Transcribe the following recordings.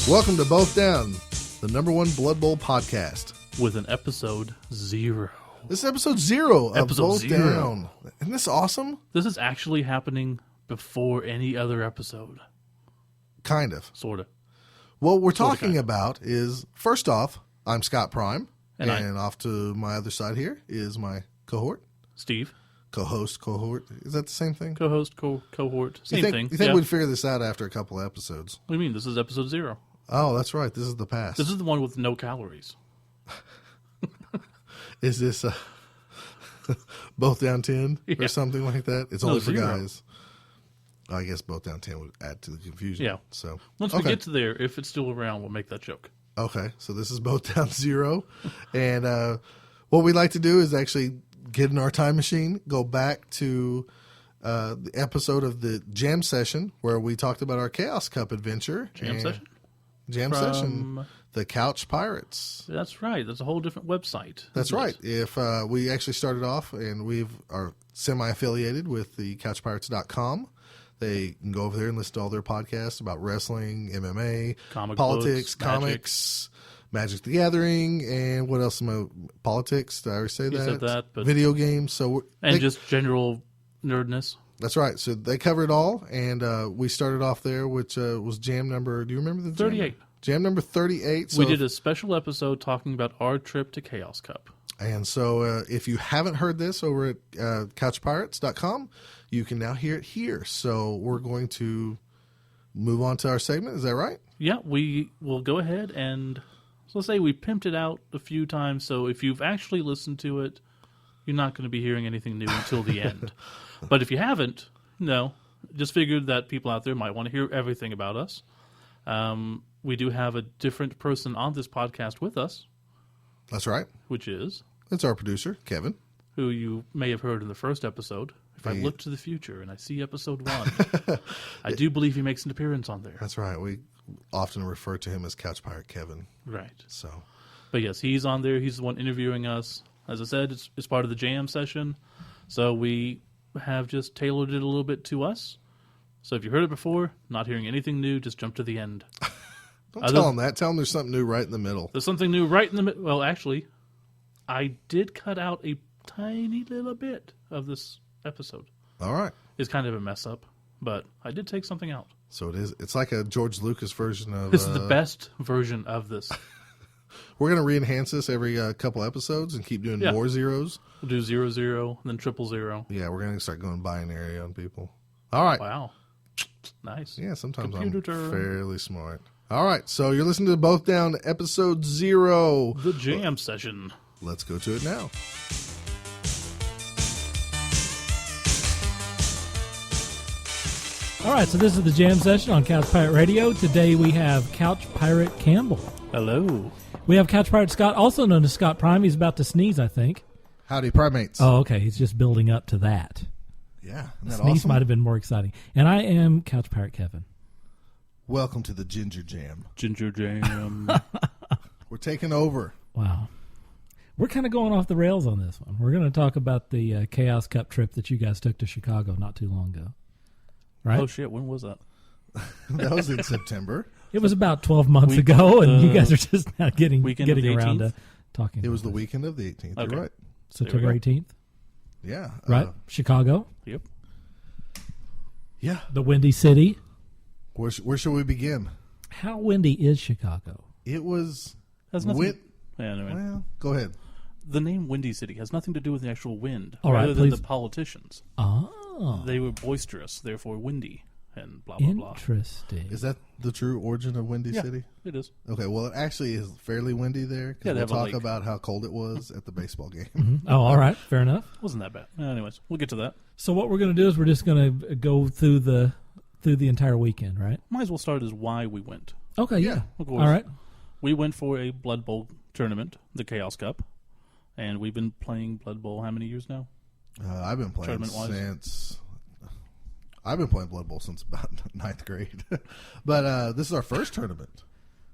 Welcome to Both Down, the #1 Blood Bowl podcast. With an episode 0. This is episode 0 of Episode Both 0. Down. Isn't this awesome? This is actually happening before any other episode. Kind of. Sort of. What we're talking about is, first off, I'm Scott Prime, And off to my other side here is my cohort. Steve. Co-host, cohort. Is that the same thing? Co-host, cohort. Same thing. You think we'd figure this out after a couple of episodes? What do you mean? This is episode 0. Oh, that's right. This is the past. This is the one with no calories. Is this Both Down 10 Yeah. or something like that? It's No, only for 0. guys. I guess Both Down 10 would add to the confusion. Yeah. So Once we get to there, if it's still around, we'll make that joke. Okay, so this is Both Down 0. And what we like to do is actually get in our time machine, go back to the episode of the Jam Session where we talked about our Chaos Cup adventure. Jam session? Jam Session. The Couch Pirates. That's right. That's a whole different website. That's right. If we actually started off and we are semi-affiliated with the couchpirates.com. They can go over there and listen to all their podcasts about wrestling, MMA, politics, books, comics, Magic the Gathering, and what else? Politics. Did I already say You that? said that, but video games. So just general nerdness. That's right. So they cover it all, and we started off there, which was jam number. Do you remember the jam? 38. Jam number 38. So We did a special episode talking about our trip to Chaos Cup. And so if you haven't heard this over at couchpirates.com, you can now hear it here. So we're going to move on to our segment. Is that right? Yeah, we will go ahead and, so let's say we pimped it out a few times. So if you've actually listened to it, you're not going to be hearing anything new until the end. But if you haven't, no, just figured that people out there might want to hear everything about us. We do have a different person on this podcast with us. That's right. Which is? It's our producer, Kevin. Who you may have heard in the first episode. If I look to the future and I see episode 1, I do believe he makes an appearance on there. That's right. We often refer to him as Couch Pirate Kevin. Right. So, but yes, he's on there. He's the one interviewing us. As I said, it's part of the Jam Session. So we have just tailored it a little bit to us. So if you heard it before, not hearing anything new, just jump to the end. Don't tell them that. Tell them there's something new right in the middle. There's something new right in the middle. Well, actually, I did cut out a tiny little bit of this episode. All right. It's kind of a mess up, but I did take something out. So it is. It's like a George Lucas version of... This is the best version of this. We're going to re-enhance this every couple episodes and keep doing more zeros. We'll do 0, 0, and then 0, 0. Yeah, we're going to start going binary on people. All right. Wow. Nice. Yeah, sometimes Computer I'm term. fairly smart. All right, so you're listening to Both Down, episode 0. The Jam Session. Let's go to it now. All right, so this is the Jam Session on Couch Pirate Radio. Today we have Couch Pirate Campbell. Hello. We have Couch Pirate Scott, also known as Scott Prime. He's about to sneeze, I think. Howdy, primates. Oh, okay. He's just building up to that. Yeah, The isn't that sneeze awesome? might have been more exciting. And I am Couch Pirate Kevin. Welcome to the Ginger Jam. Ginger Jam. We're taking over. Wow. We're kind of going off the rails on this one. We're going to talk about the Chaos Cup trip that you guys took to Chicago not too long ago. Right? Oh, shit. When was that? That was in September. It was about 12 months ago, and you guys are just now getting weekend of the around to 18th? talking. It was about the this. weekend of the 18th. Okay. You're right. September 18th, Yeah. right? Chicago, Yep. Yeah. the Windy City. Where should we begin? How windy is Chicago? It was... Has nothing. Win- Anyway, Well, go ahead. the name Windy City has nothing to do with the actual wind, All right, rather than please. the politicians. Oh, They were boisterous, therefore windy, and blah blah blah. interesting. Is that the true origin of Windy Yeah. City? It is. Okay, well, it actually is fairly windy there. Yeah, Because they we'll have a talk lake. about how cold it was at the baseball game. Mhm. Oh, all right, fair enough. Wasn't that bad. Anyways, we'll get to that. So what we're going to do is we're just going to go through the entire weekend, right? Might as well start as why we went. Okay, Yeah, yeah. of course. All right. We went for a Blood Bowl tournament, the Chaos Cup, and we've been playing Blood Bowl how many years now? I've been playing Tournament-wise? since... I've been playing Blood Bowl since about 9th grade. But this is our first tournament,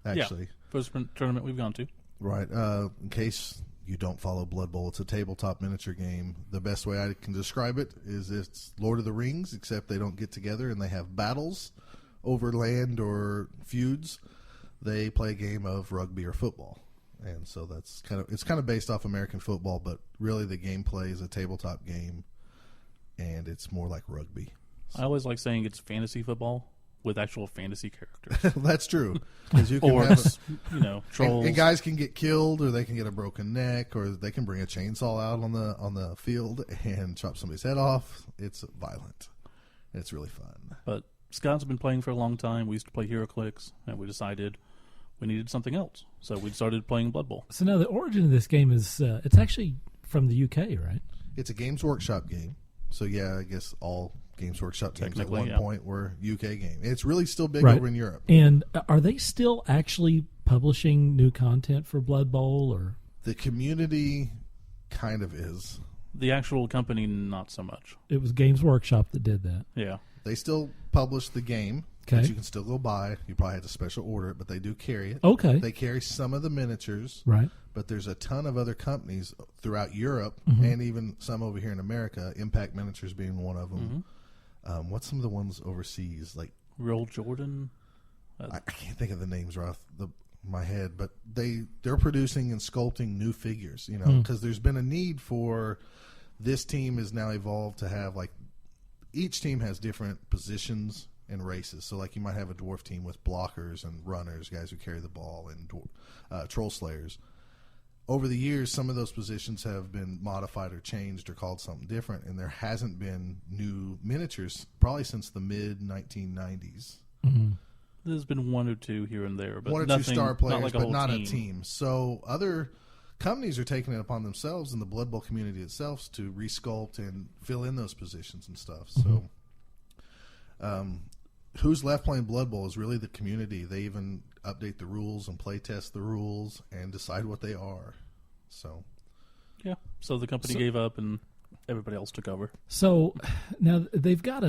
actually. Yeah, first tournament we've gone to. Right. In case you don't follow Blood Bowl, it's a tabletop miniature game. The best way I can describe it is it's Lord of the Rings, except they don't get together and they have battles over land or feuds. they play a game of rugby or football. And so it's kind of based off American football, but really the gameplay is a tabletop game, and it's more like rugby. I always like saying it's fantasy football with actual fantasy characters. That's true. 'Cause you can Orcs, trolls. and guys can get killed, or they can get a broken neck, or they can bring a chainsaw out on the field and chop somebody's head off. It's violent. It's really fun. But Scott's been playing for a long time. We used to play HeroClix, and we decided we needed something else. So we started playing Blood Bowl. So now the origin of this game is it's actually from the UK, right? It's a Games Workshop game. So yeah, I guess all Games Workshop games at one yeah. point were UK game. It's really still big Right. over in Europe. And are they still actually publishing new content for Blood Bowl, or The community kind of is. The actual company, not so much. it was Games Workshop that did that? Yeah. They still publish the game, Okay. but you can still go buy. You probably have to special order it, but they do carry it. Okay. They carry some of the miniatures, Right. but there's a ton of other companies throughout Europe Mm-hmm. and even some over here in America, Impact Miniatures being one of them. What's some of the ones overseas? Like Real Jordan. I can't think of the names right off my head, but they're producing and sculpting new figures, because there's been a need for this team is now evolved to have like each team has different positions and races. So like you might have a dwarf team with blockers and runners, guys who carry the ball, and troll slayers. Over the years, some of those positions have been modified or changed or called something different, and there hasn't been new miniatures probably since the mid-1990s. There's been one or two here and there, but One or nothing, two star players, not like a but whole not team. a team. So other companies are taking it upon themselves, and the Blood Bowl community itself, to resculpt and fill in those positions and stuff. So who's left playing Blood Bowl is really the community. They even update the rules and play test the rules and decide what they are. So Yeah. So the company gave up, and everybody else took over. So now they've got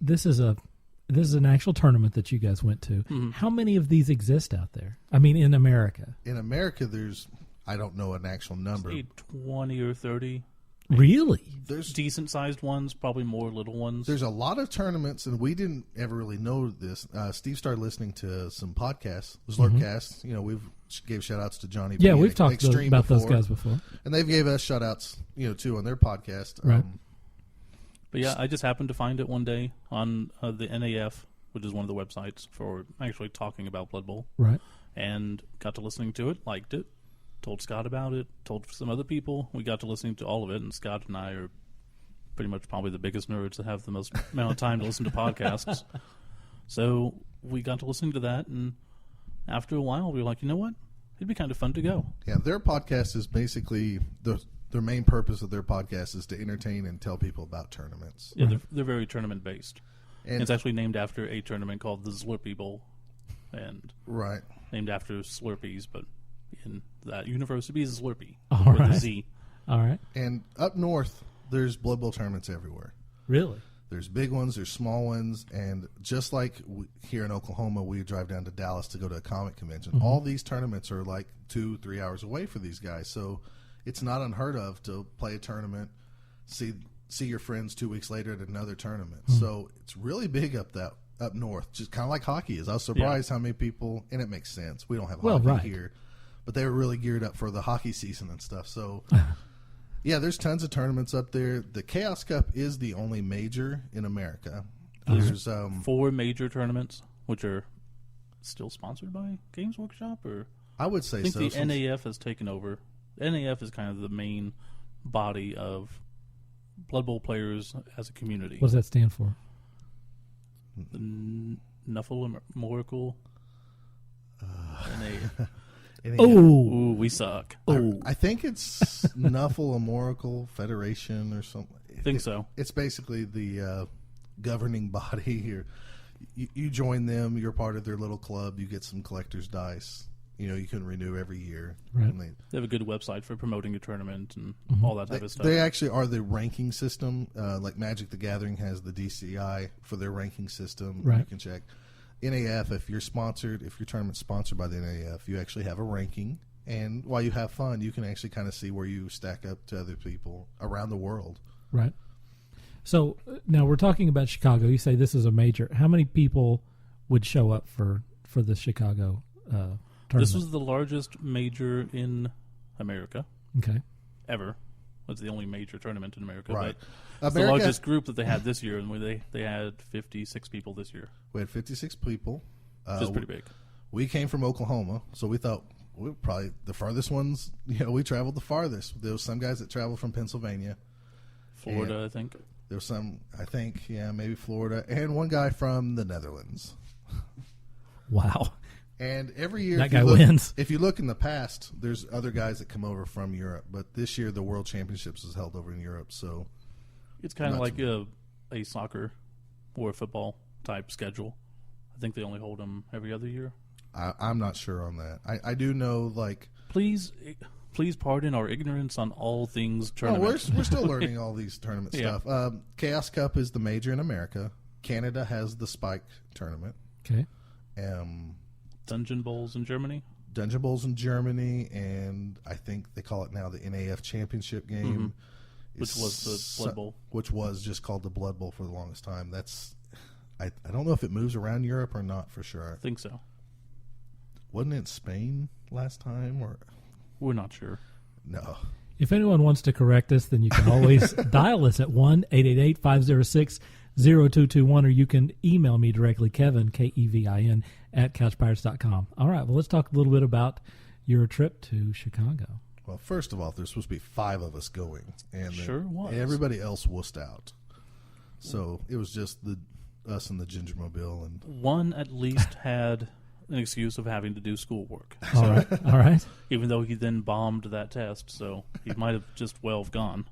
this is an actual tournament that you guys went to. How many of these exist out there? I mean, in America? in America, there's, I don't know an actual number. Say 20 or 30. Really? There's Decent-sized ones, probably more little ones. There's a lot of tournaments, and we didn't ever really know this. Steve started listening to some podcasts, Slurpcast. We've gave shout-outs to Johnny B Yeah, and we've talked Extreme about those before, guys before. and they've gave us shout-outs, too, on their podcast. Right. But yeah, I just happened to find it one day on the NAF, which is one of the websites for actually talking about Blood Bowl, Right. and got to listening to it, liked it, told Scott about it, told some other people. We got to listening to all of it, and Scott and I are pretty much probably the biggest nerds that have the most amount of time to listen to podcasts. So we got to listening to that, and after a while, we were like, you know what? It'd be kind of fun to go. Yeah, their podcast is basically their main purpose of their podcast is to entertain and tell people about tournaments. Yeah, they're very tournament-based. And It's actually named after a tournament called the Slurpee Bowl, and right. named after Slurpees, but in that universe, it'd be Slurpee All with a right. Z. All right. And up north, there's Blood Bowl tournaments everywhere. Really? There's big ones, there's small ones, and just like here in Oklahoma, we drive down to Dallas to go to a comic convention. All these tournaments are like 2-3 hours away for these guys, so it's not unheard of to play a tournament, see your friends 2 weeks later at another tournament. So it's really big up north, just kind of like hockey is. I was surprised how many people, and it makes sense. We don't have hockey right. here, but they were really geared up for the hockey season and stuff. So. Yeah, there's tons of tournaments up there. The Chaos Cup is the only major in America. There's 4 major tournaments, which are still sponsored by Games Workshop, or I would say I think so. the NAF has taken over. The NAF is kind of the main body of Blood Bowl players as a community. What does that stand for? Nuffle Moracle. Oh, Ooh, we suck. I think it's Nuffle Amorical Federation or something. I think so. It's basically the governing body here. You join them. You're part of their little club. You get some collector's dice. You can renew every year. Right. And They have a good website for promoting a tournament and all that type of stuff. they actually are the ranking system. Like Magic the Gathering has the DCI for their ranking system. Right. You can check. NAF, if your tournament's sponsored by the NAF, you actually have a ranking. And while you have fun, you can actually kind of see where you stack up to other people around the world. right. So now we're talking about Chicago. You say this is a major. How many people would show up for the Chicago tournament? This was the largest major in America Okay. ever. It's the only major tournament in America. Right. But it's the largest group that they had this year, and they had 56 people this year. We had 56 people. Which is pretty big. We came from Oklahoma, so we thought we were probably the farthest ones. We traveled the farthest. There was some guys that traveled from Pennsylvania. Florida, I think. There was some, I think, maybe Florida, and one guy from the Netherlands. Wow. And every year, That guy wins. If you look in the past, there's other guys that come over from Europe. But this year, the World Championships is held over in Europe. So It's kind of like a soccer or a football type schedule. I think they only hold them every other year. I'm not sure on that. I do know, like... Please pardon our ignorance on all things No, tournament. we're still learning all these tournament Yeah. stuff. Chaos Cup is the major in America. Canada has the Spike tournament. Okay. Dungeon Bowls in Germany. Dungeon Bowls in Germany, and I think they call it now the NAF Championship game. Which was the Blood Bowl. Which was just called the Blood Bowl for the longest time. I don't know if it moves around Europe or not for sure. I think so. Wasn't it Spain last time? Or We're not sure. no. If anyone wants to correct us, then you can always dial us at 1-888-506-0221, or you can email me directly, Kevin, Kevin, at couchpirates.com. All right, well, let's talk a little bit about your trip to Chicago. Well, first of all, there's supposed to be 5 of us going, and Sure was. everybody else wussed out. So it was just us and the Gingermobile, and One at least had an excuse of having to do schoolwork. All right, all right. Even though he then bombed that test, so he might have just well have gone.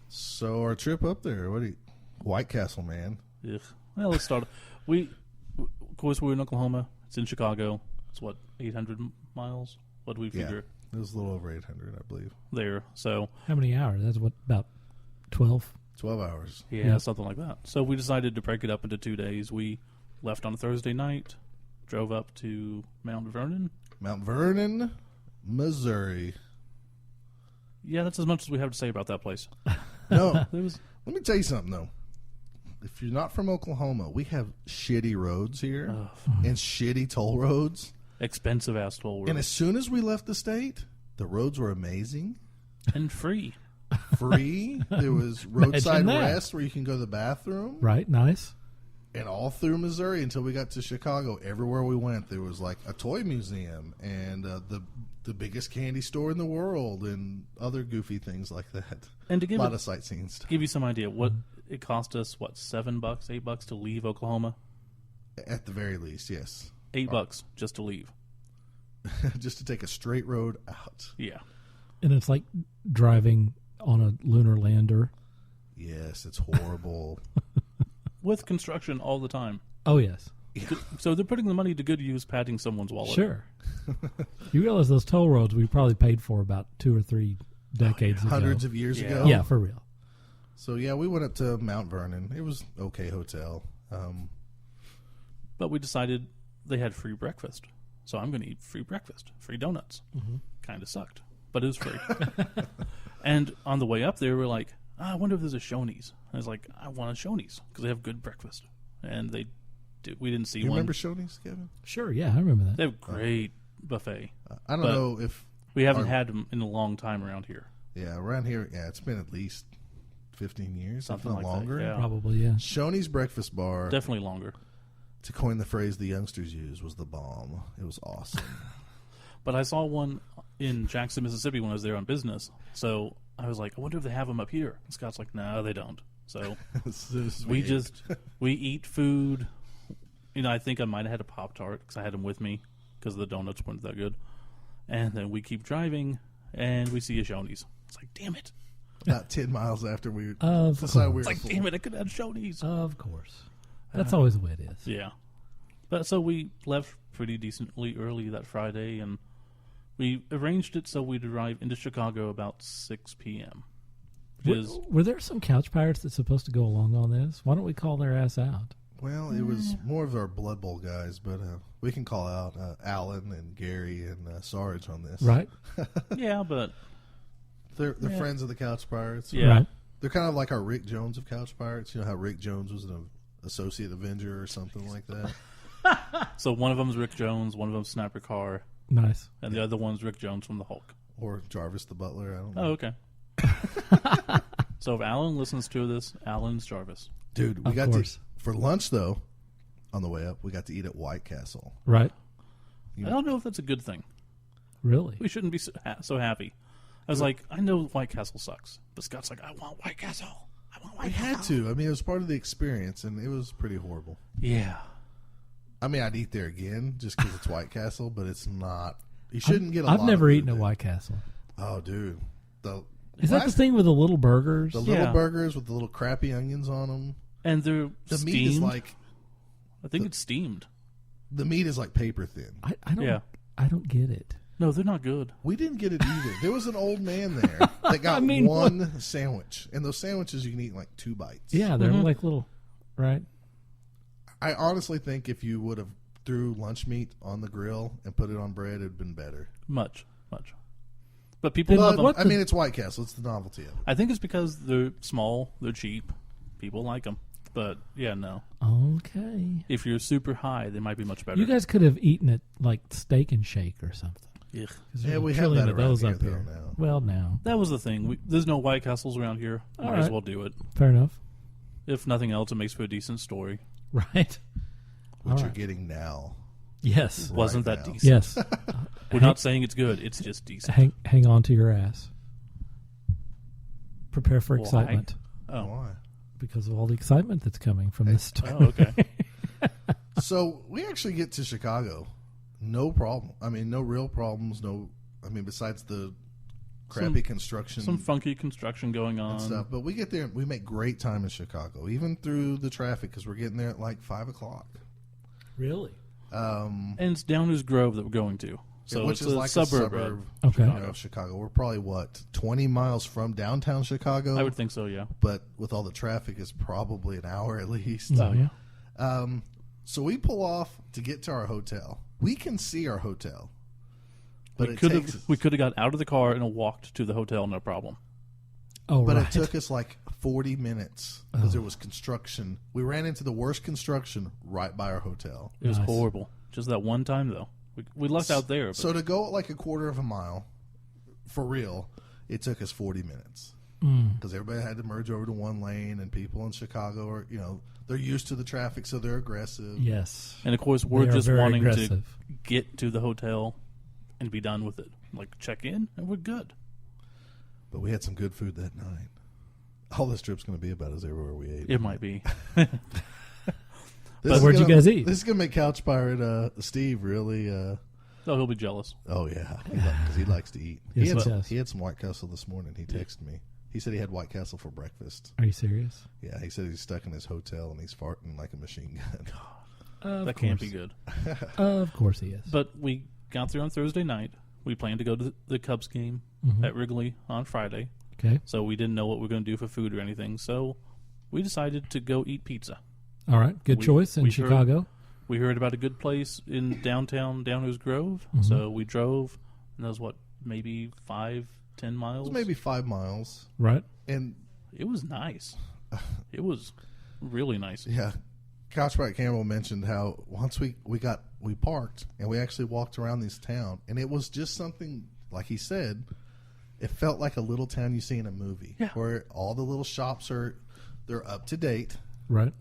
so our trip up there. White Castle, man. Ugh. Well, let's start. Of course, we're in Oklahoma. It's in Chicago. It's 800 miles. What do we figure It was a little over 800, I believe. there? So How many hours? That's about 12? 12 hours. yeah, something like that. So we decided to break it up into 2 days. We left on a Thursday night, drove up to Mount Vernon. Mount Vernon, Missouri. Yeah, that's as much as we have to say about that place. No, It was let me tell you something, though. If you're not from Oklahoma, we have shitty roads here and shitty toll roads. expensive ass toll road And as soon as we left the state, the roads were amazing. and free. Free. There was roadside Imagine that. rest where you can go to the bathroom. Right, nice. And all through Missouri until we got to Chicago, everywhere we went, there was like a toy museum and the biggest candy store in the world and other goofy things like that. And to A give lot it- of sightseeing stuff. Give you some idea, what it cost us? What, $7, $8 to leave Oklahoma? At the very least, yes. $8 just to leave. Just to take a straight road out. Yeah. And it's like driving on a lunar lander. Yes, it's horrible. With construction all the time. Oh, yes. So they're putting the money to good use, padding someone's wallet. Sure. You realize those toll roads we probably paid for about 2 or 3 decades ago. Hundreds of years Yeah. ago. Yeah, for real. So, yeah, we went up to Mount Vernon. It was okay hotel. But we decided they had free breakfast. So I'm going to eat free breakfast. Free donuts. Kind of sucked. But it was free. And on the way up there, we're like, I wonder if there's a Shoney's. I was like, I want a Shoney's because they have good breakfast. And they do. We didn't see You one. remember Shoney's, Kevin? Sure, yeah, I remember that. They have great buffet. I don't But know if... We haven't Our- had them in a long time around here. Yeah, around here, it's been at least 15 years, Something if not like that, longer. yeah. Probably, yeah. Shoney's Breakfast Bar, Definitely longer. to coin the phrase the youngsters use, was the bomb. It was awesome. But I saw one in Jackson, Mississippi when I was there on business. So I was like, I wonder if they have them up here. And Scott's like, no, they don't. So As soon as we ate. we eat food. I think I might have had a Pop-Tart because I had them with me because the donuts weren't that good. And then we keep driving and we see a Shoney's. It's like, damn it. About 10 miles after we Of decided we course. were It's like, full. damn it, I could have had Shoney's. Of course. That's always the way it is. Yeah. But so we left pretty decently early that Friday, and we arranged it so we'd arrive into Chicago about 6 p.m. Which is, Were there some couch pirates that's supposed to go along on this? Why don't we call their ass out? Well, it was more of our Blood Bowl guys, but we can call out Alan and Gary and Sarge on this. Right? yeah, but They're Yeah. friends of the Couch Pirates. yeah. Right. They're kind of like our Rick Jones of Couch Pirates. You know how Rick Jones was an associate Avenger or something like that? So one of them's Rick Jones, one of them's Sniper Carr, Nice. and the other one's Rick Jones from the Hulk. Or Jarvis the Butler. I don't know. Oh, okay. So if Alan listens to this, Alan's Jarvis. Dude, we Of got course. for lunch though. On the way up, we got to eat at White Castle. Right. I don't know if that's a good thing. Really? We shouldn't be so happy. I was like, I know White Castle sucks, but Scott's like, I want White Castle. I want We White had Castle. to. I mean, it was part of the experience, and it was pretty horrible. Yeah. I mean, I'd eat there again just because it's White Castle, but it's not. You shouldn't get a I've lot never of food eaten at there. White Castle. Oh, dude. Is that the thing with the little burgers? The little Yeah. burgers with the little crappy onions on them. And they're The steamed. meat is like I think it's steamed. paper thin. I don't. Yeah. I don't get it. No, they're not good. We didn't get it either. There was an old man there that got I mean, one sandwich, and those sandwiches you can eat in like 2 bites. Yeah, they're Mhm. like little, right? I honestly think if you would have threw lunch meat on the grill and put it on bread, it'd been better. Much. But people love But, them. I mean, it's White Castle. It's the novelty of it. I think it's because they're small, they're cheap. People like them. But, yeah, no. Okay. If you're super high, they might be much better. You guys could have eaten it like Steak and Shake or something. Ugh. 'Cause Yeah, there's a we have trillion that of around those here, up though, here. now. Well, now. That was the thing. There's no White Castles around here. All Might as right. well do it. Fair enough. If nothing else, it makes for a decent story. Right. Which All you're right. getting now. Yes. Right Wasn't that now. decent? Yes. We're not saying it's good. It's just decent. Hang on to your ass. Prepare for Why? excitement Oh. Why? because of all the excitement that's coming from this story. Oh, okay. So we actually get to Chicago, no problem. I mean, no real problems. Besides the crappy construction Some funky construction going on. and stuff. But we get there, and we make great time in Chicago, even through the traffic, because we're getting there at like 5:00. Really? And it's Downers Grove that we're going to. So which it's is a like suburb. a suburb Okay. of Chicago. We're probably 20 miles from downtown Chicago. I would think so, yeah. But with all the traffic, it's probably an hour at least. Oh, yeah. So we pull off to get to our hotel. We can see our hotel, but we it could takes. have got out of the car and walked to the hotel, no problem. Oh, But right. it took us like 40 minutes because there was construction. We ran into the worst construction right by our hotel. It was Nice. horrible. Just that one time, though. We left out there. But So to go like a quarter of a mile, for real, it took us 40 minutes. Mm. Because everybody had to merge over to one lane, and people in Chicago are, they're used to the traffic, so they're aggressive. Yes. and, of course, we're They are just very wanting aggressive. to get to the hotel and be done with it. Like, check in, and we're good. But we had some good food that night. All this trip's going to be about is everywhere we ate. It might be. This is Where'd you gonna- guys eat? This is going to make Couch Pirate Steve really. Oh, he'll be jealous. Oh yeah, because he likes to eat. Yes, he, had he some, does. he had some White Castle this morning. He texted me. He said he had White Castle for breakfast. Are you serious? Yeah, he said he's stuck in his hotel and he's farting like a machine gun. That can't be good. Of course he is. But we got there on Thursday night. We planned to go to the Cubs game Mhm. at Wrigley on Friday. Okay. So we didn't know what we were going to do for food or anything. So we decided to go eat pizza. All right. Good We- choice in we heard- Chicago. We heard about a good place in downtown Downers Grove. Mhm. So we drove, and that was maybe 5-10 miles? It was maybe 5 miles. Right. And It was nice. It was really nice. yeah, Couch Pirate Campbell mentioned how once we parked and we actually walked around this town, and it was just something, like he said, it felt like a little town you see in a movie. Yeah. Where all the little shops they're up to date. Right.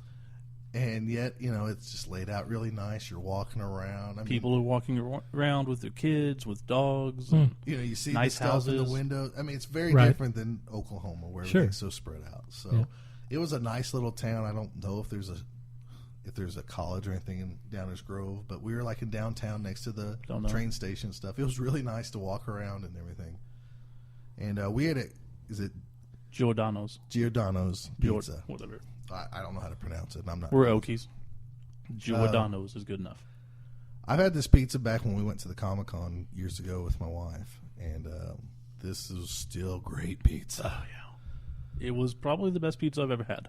And yet, it's just laid out really nice. You're walking around. I mean, People are walking around with their kids, with dogs. Hmm. and you see nice the stuff in the houses. window. I mean, it's very Right. different than Oklahoma, where Sure. everything's so spread out. So Yeah. it was a nice little town. I don't know if there's a college or anything in Downers Grove, but we were like in downtown next to the Don't know. train station and stuff. It was really nice to walk around and everything. And we had is it Giordano's. Giordano's pizza? Whatever. I don't know how to pronounce it. And I'm not. We're Okies. Giordano's is good enough. I've had this pizza back when we went to the Comic-Con years ago with my wife, and this is still great pizza. Oh, yeah. It was probably the best pizza I've ever had.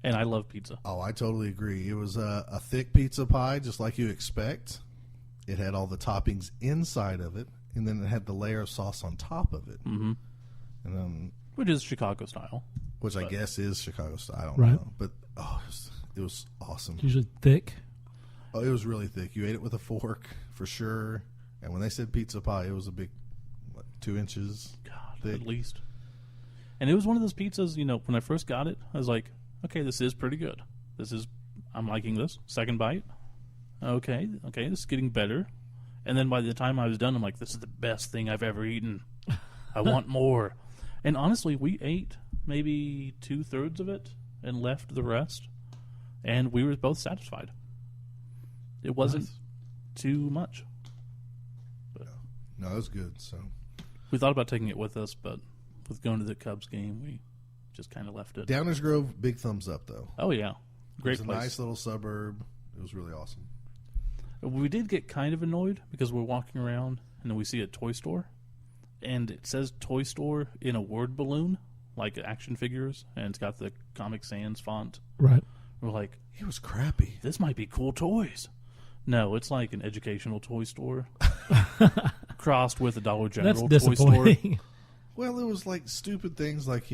And I love pizza. Oh, I totally agree. It was a thick pizza pie, just like you expect. It had all the toppings inside of it, and then it had the layer of sauce on top of it. Mm-hmm. And then, Which is Chicago style. which I guess is Chicago style. I don't Right. know, but it was awesome. Usually thick. Oh, it was really thick. You ate it with a fork for sure. And when they said pizza pie, it was a big, 2 inches God, thick. at least. And it was one of those pizzas, when I first got it, I was like, okay, this is pretty good. I'm liking this. Second bite. Okay, this is getting better. And then by the time I was done, I'm like, this is the best thing I've ever eaten. I want more. And honestly, we ate maybe 2/3 of it and left the rest. And we were both satisfied. It wasn't too much. No, it was good. So we thought about taking it with us, but with going to the Cubs game, we just kind of left it. Downers Grove, big thumbs up though. Oh yeah, great It was place. a nice little suburb. It was really awesome. We did get kind of annoyed because we're walking around and then we see a toy store, and it says toy store in a word balloon, like action figures, and it's got the Comic Sans font. Right. We're like, It was crappy. this might be cool toys. No, it's like an educational toy store crossed with a Dollar That's General toy store. disappointing. Well, it was like stupid things like,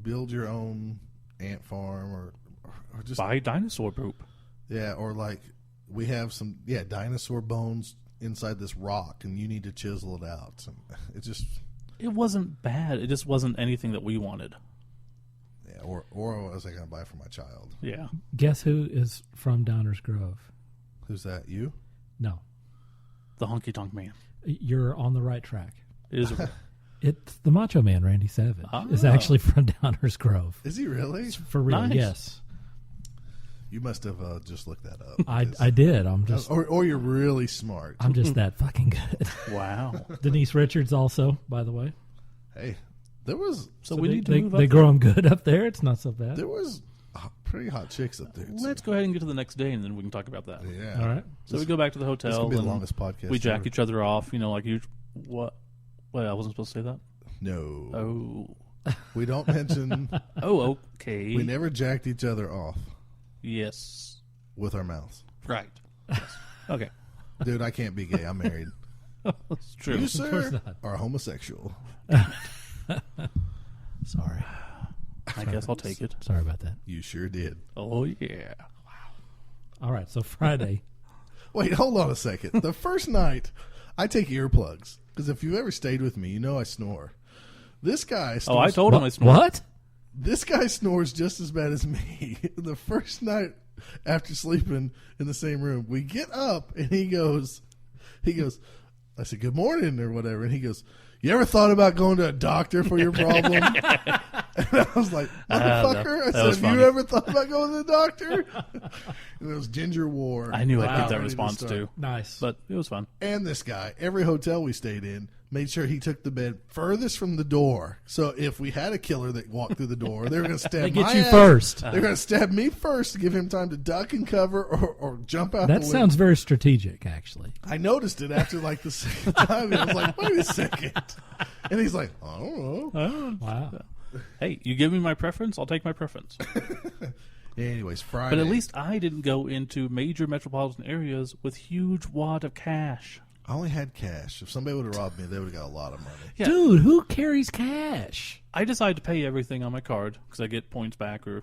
build your own ant farm or just Buy dinosaur poop. yeah, or like we have some dinosaur bones inside this rock and you need to chisel it out. And it just It wasn't bad. It just wasn't anything that we wanted. or what was I going to buy for my child? Yeah. Guess who is from Downers Grove? Who's that? You? No. The Honky Tonk Man. You're on the right track. Is It's the Macho Man, Randy Savage, is Ah. actually from Downers Grove. Is he really? For real, Nice. yes. You must have just looked that up. I did. I'm just or you're really smart. I'm just that fucking good. wow. Denise Richards also, by the way. Hey, there was So we they, need to they, move they up. grow them good up there. It's not so bad. pretty hot chicks up there. Let's go ahead and get to the next day, and then we can talk about that. Yeah. All right. So we go back to the This hotel. could be the and longest podcast. we jack ever. each other off. Like you. What? Wait, I wasn't supposed to say that. No. Oh. We don't mention. Oh, okay. We never jacked each other off Yes. with our mouths. Right. Yes. Okay. Dude, I can't be gay. I'm married. That's true. You, course sir, not. are homosexual. Sorry. I guess I'll take it. Sorry about that. You sure did. Oh yeah. All right. So Friday. Wait, hold on a second. The first night, I take earplugs because if you ever stayed with me, you know I snore. This guy snores. Oh, I told him I snored. What? This guy snores just as bad as me. The first night after sleeping in the same room, we get up and he goes, I said, good morning or whatever. And he goes, you ever thought about going to a doctor for your problem? And I was like, motherfucker. I that was said, have you funny. ever thought about going to the doctor? And it was Ginger War. I knew I'd Wow. get that Ready to response start. too. Nice. But it was fun. And this guy, every hotel we stayed in, made sure he took the bed furthest from the door. So if we had a killer that walked through the door, they were going to stab they get my you ass. first. They're going to stab me first to give him time to duck and cover or jump out That the sounds very strategic, actually. I noticed it after like the second time. I was like, wait a second. And he's like, I don't know. Wow. Hey, you give me my preference, I'll take my preference. Anyways, Friday. But at least I didn't go into major metropolitan areas with huge wad of cash. I only had cash. If somebody would have robbed me, they would have got a lot of money. Yeah. Dude, who carries cash? I decided to pay everything on my card because I get points back or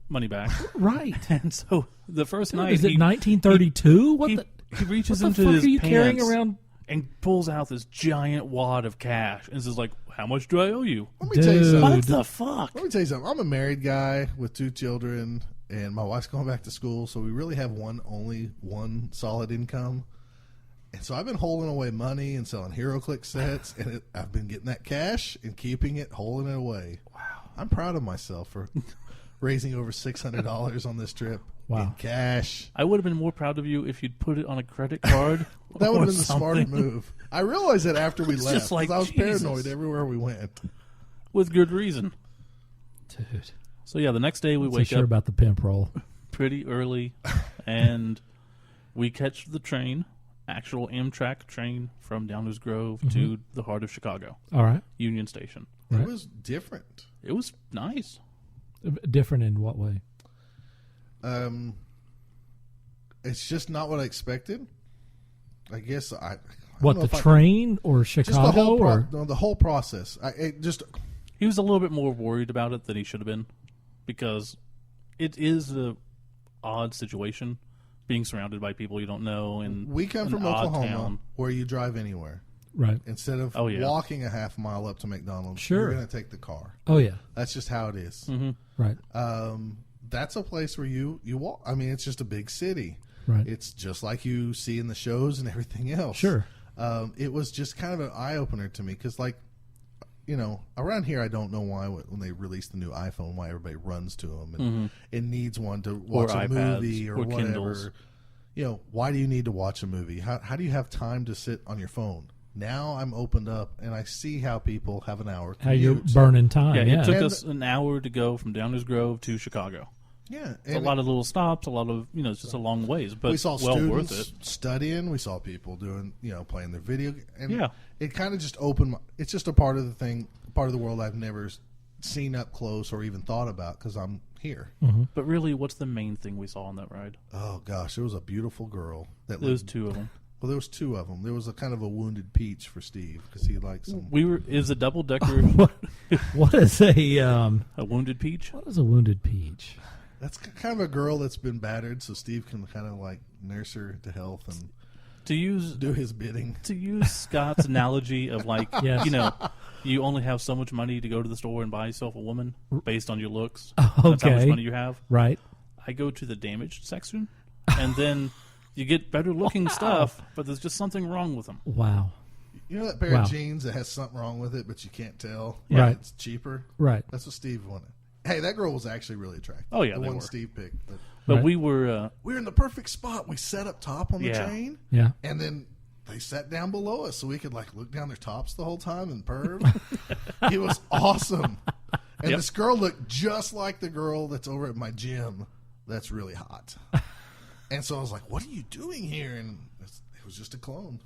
money back. Right. And so the first night, Is it 1932? What he, the? he reaches What the into fuck his are you pants carrying around? and pulls out this giant wad of cash and says, like, "How much do I owe you?" Let me tell you Dude. something. What the fuck? Let me tell you something. I'm a married guy with 2 children, and my wife's going back to school, so we really have only one solid income. And so I've been holding away money and selling HeroClix sets, and I've been getting that cash and keeping it, holding it away. Wow. I'm proud of myself for raising over $600 on this trip in Wow. cash. I would have been more proud of you if you'd put it on a credit card. That would or have been the smarter something. move. I realized that after we It's left, just like, 'cause I was Jesus. paranoid everywhere we went. With good reason. Dude. So yeah, the next day we So wake sure up about the pimp roll. pretty early, and we catch the train, actual Amtrak train from Downers Grove to the heart of Chicago, All right. Union Station. Right. It was different. It was nice. Different in what way? It's just not what I expected. I guess I don't What, know the if I- train or Just the Chicago? whole Or no, the whole process. He was a little bit more worried about it than he should have been, because it is a odd situation being surrounded by people you don't know. And We come from Oklahoma, where you drive anywhere. Right. Instead of walking a half mile up to McDonald's, you're going to take the car. Oh, yeah. That's just how it is. Mm-hmm. Right. That's a place where you walk. I mean, it's just a big city. Right. It's just like you see in the shows and everything else. Sure. It was just kind of an eye-opener to me because, like, around here, I don't know why when they released the new iPhone, why everybody runs to them and it needs one to watch a movie or whatever. Kindles. Why do you need to watch a movie? How do you have time to sit on your phone? Now I'm opened up and I see how people have an hour commute. How you're burning time. Yeah, it took us an hour to go from Downers Grove to Chicago. Yeah. It's a lot of little stops, a lot of, it's just a long ways, but we saw well students worth it. studying. We saw people doing, playing their video. And Yeah. it kind of just opened it's just a part of the world I've never seen up close or even thought about because I'm here. Mm-hmm. But really, what's the main thing we saw on that ride? Oh, gosh. There was a beautiful girl. There was two of them. Well, there was two of them. There was a kind of a wounded peach for Steve because he likes some. Is a double decker What is a wounded peach? What is a wounded peach? That's kind of a girl that's been battered, so Steve can kind of like nurse her to health and do his bidding. To use Scott's analogy of like, Yes. You only have so much money to go to the store and buy yourself a woman based on your looks. Okay. That's how much money you have. Right. I go to the damaged section, and then you get better looking stuff, but there's just something wrong with them. Wow. You know that pair of jeans that has something wrong with it, but you can't tell? Yeah. Right. It's cheaper? Right. That's what Steve wanted. Hey, that girl was actually really attractive. Oh, yeah, the they one were. Steve picked. But Right. we were... we were in the perfect spot. We sat up top on the train. Yeah. And then they sat down below us so we could like look down their tops the whole time and perv. It was awesome. And this girl looked just like the girl that's over at my gym that's really hot. And so I was like, what are you doing here? And it was just a clone.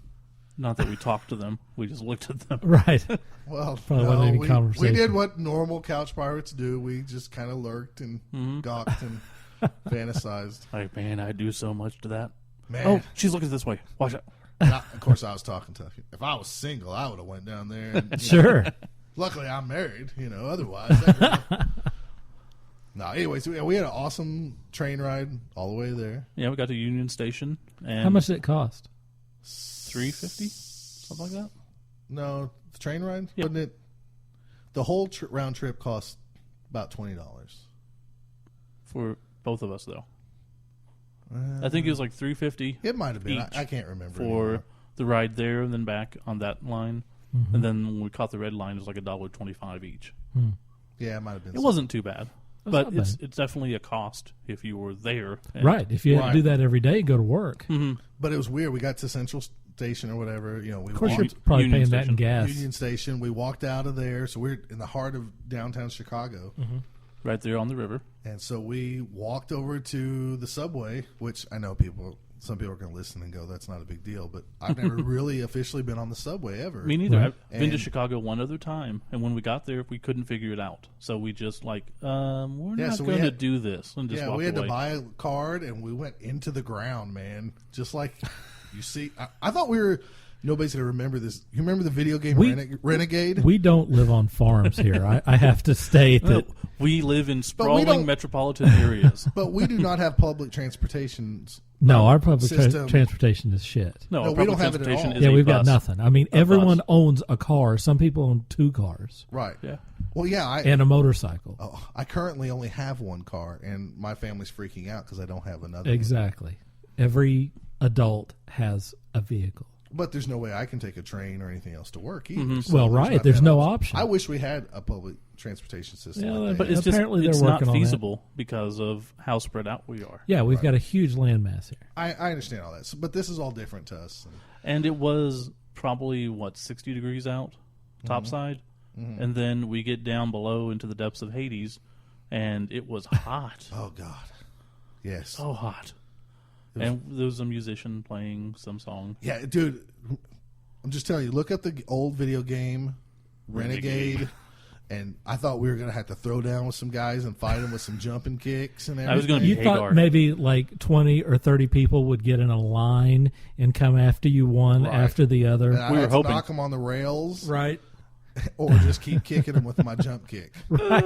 Not that we talked to them. We just looked at them. Right. Well, Probably wasn't any conversation. we did what normal couch pirates do. We just kind of lurked and gawked and fantasized. Like, man, I do so much to that. Man. Oh, she's looking this way. Watch out. Of course, I was talking to. If I was single, I would have went down there. And, Sure. Luckily, I'm married. Otherwise. That girl... No. Anyways, we had an awesome train ride all the way there. Yeah, we got to Union Station. And How much did it cost? $3.50, something like that. No, the train ride. Yep. Wasn't it? The whole round trip cost about $20. For both of us, though. I think it was like $3.50. It might have been. Each I can't remember for anymore. the ride there and then back on that line, and then when we caught the red line, it was like $1.25 each. Yeah, it might have been. It wasn't too bad, but not it's bad. it's definitely a cost if you were there. And Right. If you had to do that every day, go to work. But it was weird. We got to Central Station or whatever. We Of course, walked you're probably Union paying that in Station. gas. Union Station. We walked out of there, so we're in the heart of downtown Chicago. right there on the river. And so we walked over to the subway, which I know some people are going to listen and go, that's not a big deal. But I've never really officially been on the subway ever. Me neither. Right. I've been to And- Chicago one other time, and when we got there, we couldn't figure it out. So we just we're not so we going to had- do this, and just Yeah, walked we had away. to buy a card, and we went into the ground, man. Just like you see. I thought we were. Nobody's going to remember this. You remember the video game Renegade? We don't live on farms here. I have to state No, that. we live in we sprawling don't- metropolitan areas. But we do not have public transportation. No, our public System. transportation is shit. No, No, our we don't public have it at transportation all. is Yeah, a we've got bus. nothing. I mean, A everyone bus. owns a car. Some people own 2 cars Right. Yeah. Well, yeah. and a motorcycle. I currently only have one car, and my family's freaking out because I don't have another. Exactly. Every adult has a vehicle. But there's no way I can take a train or anything else to work either. So Well, right. not There's that no option. option. I wish we had a public transportation system. Yeah, like But they it's have. Apparently just they're it's not working on that. feasible because of how spread out we are. Yeah, we've got a huge landmass here. I understand all that, but this is all different to us. And it was probably 60 degrees out topside, and then we get down below into the depths of Hades, and it was hot. Oh God, yes. So hot. And there was a musician playing some song. Yeah, dude. I'm just telling you. Look up the old video game Renegade. And I thought we were going to have to throw down with some guys and fight them with some jumping kicks and everything. I was gonna You Hey, thought Guard. maybe like 20 or 30 people would get in a line and come after you one Right. after the other. And I We were had to hoping. knock them on the rails, Right. or just keep kicking them with my jump kick. Right.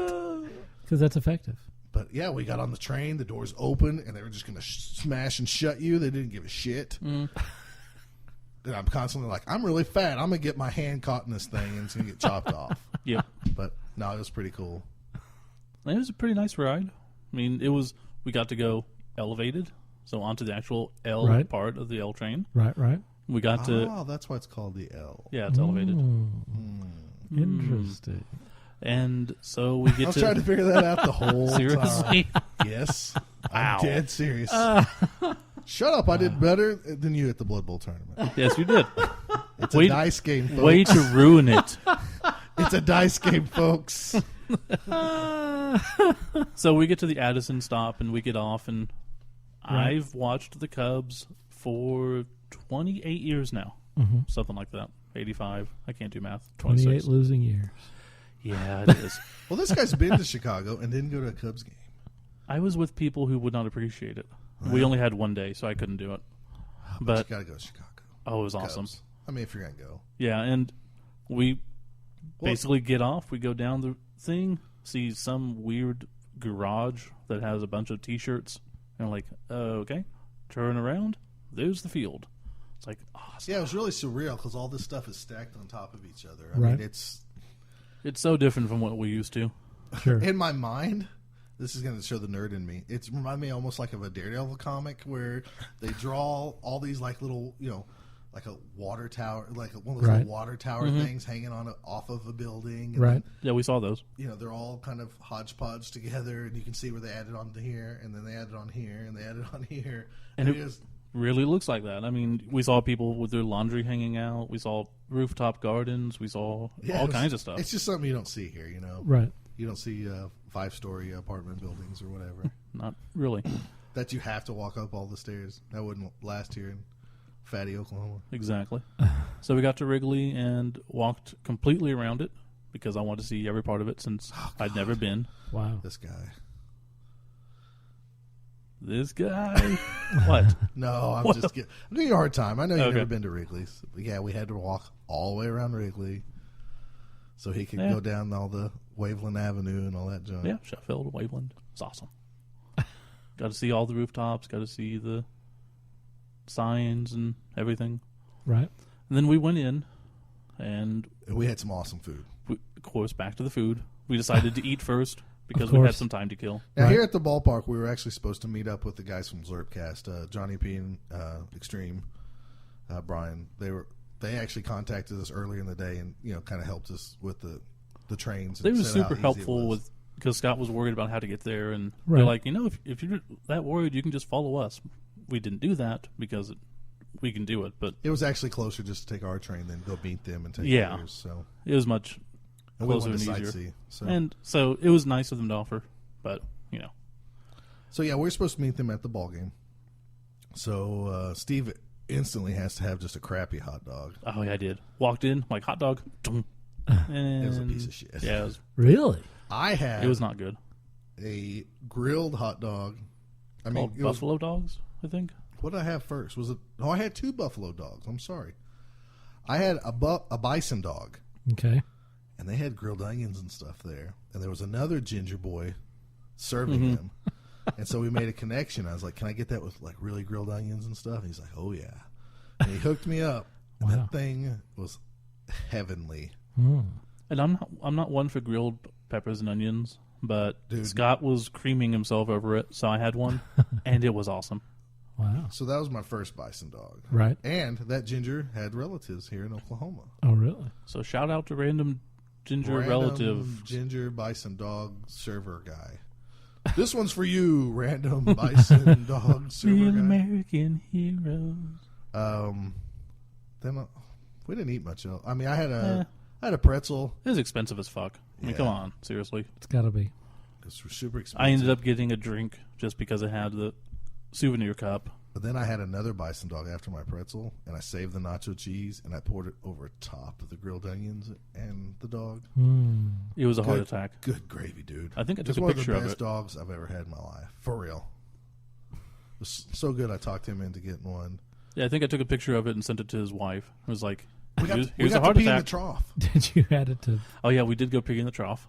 Because that's effective. But yeah, we got on the train. The doors open, and they were just going to smash and shut you. They didn't give a shit. And I'm constantly like, I'm really fat. I'm going to get my hand caught in this thing, and it's going to get chopped off. Yep. But no, it was pretty cool. It was a pretty nice ride. I mean, we got to go elevated, so onto the actual L Right. part of the L train. Right. We got to, Oh, that's why it's called the L. yeah, it's elevated. Interesting. And so we I get was to, trying to figure that out the whole time. seriously? Yes. Wow. I'm dead serious. Shut up. I did better than you at the Blood Bowl tournament. Yes, you did. It's Way- a dice game, folks. Way to ruin it. It's a dice game, folks. So we get to the Addison stop, and we get off, and Right. I've watched the Cubs for 28 years now. Something like that. 85. I can't do math. 28 26. losing years. Yeah, it is. Well, this guy's been to Chicago and didn't go to a Cubs game. I was with people who would not appreciate it. We only had one day, so I couldn't do it. But, you got to go to Chicago. oh, it was awesome. Cubs. I mean, if you're going to go. Yeah, and we basically get off. We go down the thing, see some weird garage that has a bunch of T-shirts. And I'm like, okay, turn around. There's the field. It's like, awesome. Yeah, it was really surreal because all this stuff is stacked on top of each other. I Right. mean, it's It's so different from what we used to. Sure. in my mind. This is going to show the nerd in me. It's remind me almost like of a Daredevil comic where they draw all these like little, like a water tower, like one of those Right. little water tower things hanging on off of a building. And Right. Yeah, we saw those. then, they're all kind of hodgepodge together, and you can see where they added on to here, and then they added on here, and they added on here, And it it- is. Really looks like that. I mean, we saw people with their laundry hanging out. We saw rooftop gardens. We saw Yeah, all it's- kinds of stuff. It's just something you don't see here, Right. You don't see 5-story apartment buildings or whatever Not really. that you have to walk up all the stairs. That wouldn't last here in Fatty, Oklahoma. Exactly. So we got to Wrigley and walked completely around it because I wanted to see every part of it since I'd never been. Wow. This guy. This guy. What? No, I'm just kidding. I'm giving you a hard time. I know you've Okay. never been to Wrigley's. But yeah, we had to walk all the way around Wrigley so he could Yeah. go down all the Waveland Avenue and all that junk. Yeah, Sheffield, Waveland. It's awesome. Got to see all the rooftops. Got to see the signs and everything. Right. And then we went in, and And we had some awesome food. we, of course, back to the food. We decided to eat first because Of we had course. some time to kill. Now, Right. here at the ballpark, we were actually supposed to meet up with the guys from Zerpcast, Johnny P and Extreme, Brian. They actually contacted us earlier in the day and kind of helped us with the trains. They and were said how super easy it helpful was. because Scott was worried about how to get there, and Right. they're like, if you're that worried, you can just follow us. We didn't do that because we can do it, but It was actually closer just to take our train than go beat them and take Yeah. theirs. So it was much and we closer wanted and to easier. sightsee. So And so it was nice of them to offer, but So yeah, we're supposed to meet them at the ball game. So Steve instantly has to have just a crappy hot dog. oh yeah, I did. Walked in like hot dog, and It was a piece of shit. Yeah, Really? I had it was not good. a grilled hot dog. I mean, Called it was, buffalo dogs, I think. what did I have first? Was it? Oh, I had 2 buffalo dogs. I'm sorry. I had a bison dog, Okay. and they had grilled onions and stuff there. And there was another ginger boy serving them. And so we made a connection. I was like, "Can I get that with like really grilled onions and stuff?" And he's like, "Oh yeah." And he hooked me up. And Wow. that thing was heavenly. And I'm not one for grilled peppers and onions, but Dude. Scott was creaming himself over it, so I had one, and it was awesome. Wow. So that was my first bison dog. Right. And that ginger had relatives here in Oklahoma. Oh, really? So shout out to random ginger Random relative. ginger bison dog server guy. This one's for you, random bison dog server Real guy. American heroes. Then we didn't eat much else. I mean, I had a pretzel. It was expensive as fuck. I mean, Yeah. come on, seriously. It's got to be. It's super expensive. I ended up getting a drink just because it had the souvenir cup. But then I had another bison dog after my pretzel, and I saved the nacho cheese, and I poured it over top of the grilled onions and the dog. It was a heart Good- attack. Good gravy, dude. I think I It's took a one picture of of the best it. dogs I've ever had in my life. For real. It was so good I talked him into getting one. Yeah, I think I took a picture of it and sent it to his wife. It was like, We got, here's, we here's got a heart to pee in the attack. trough. Did you add it to? Oh yeah, we did go pee in the trough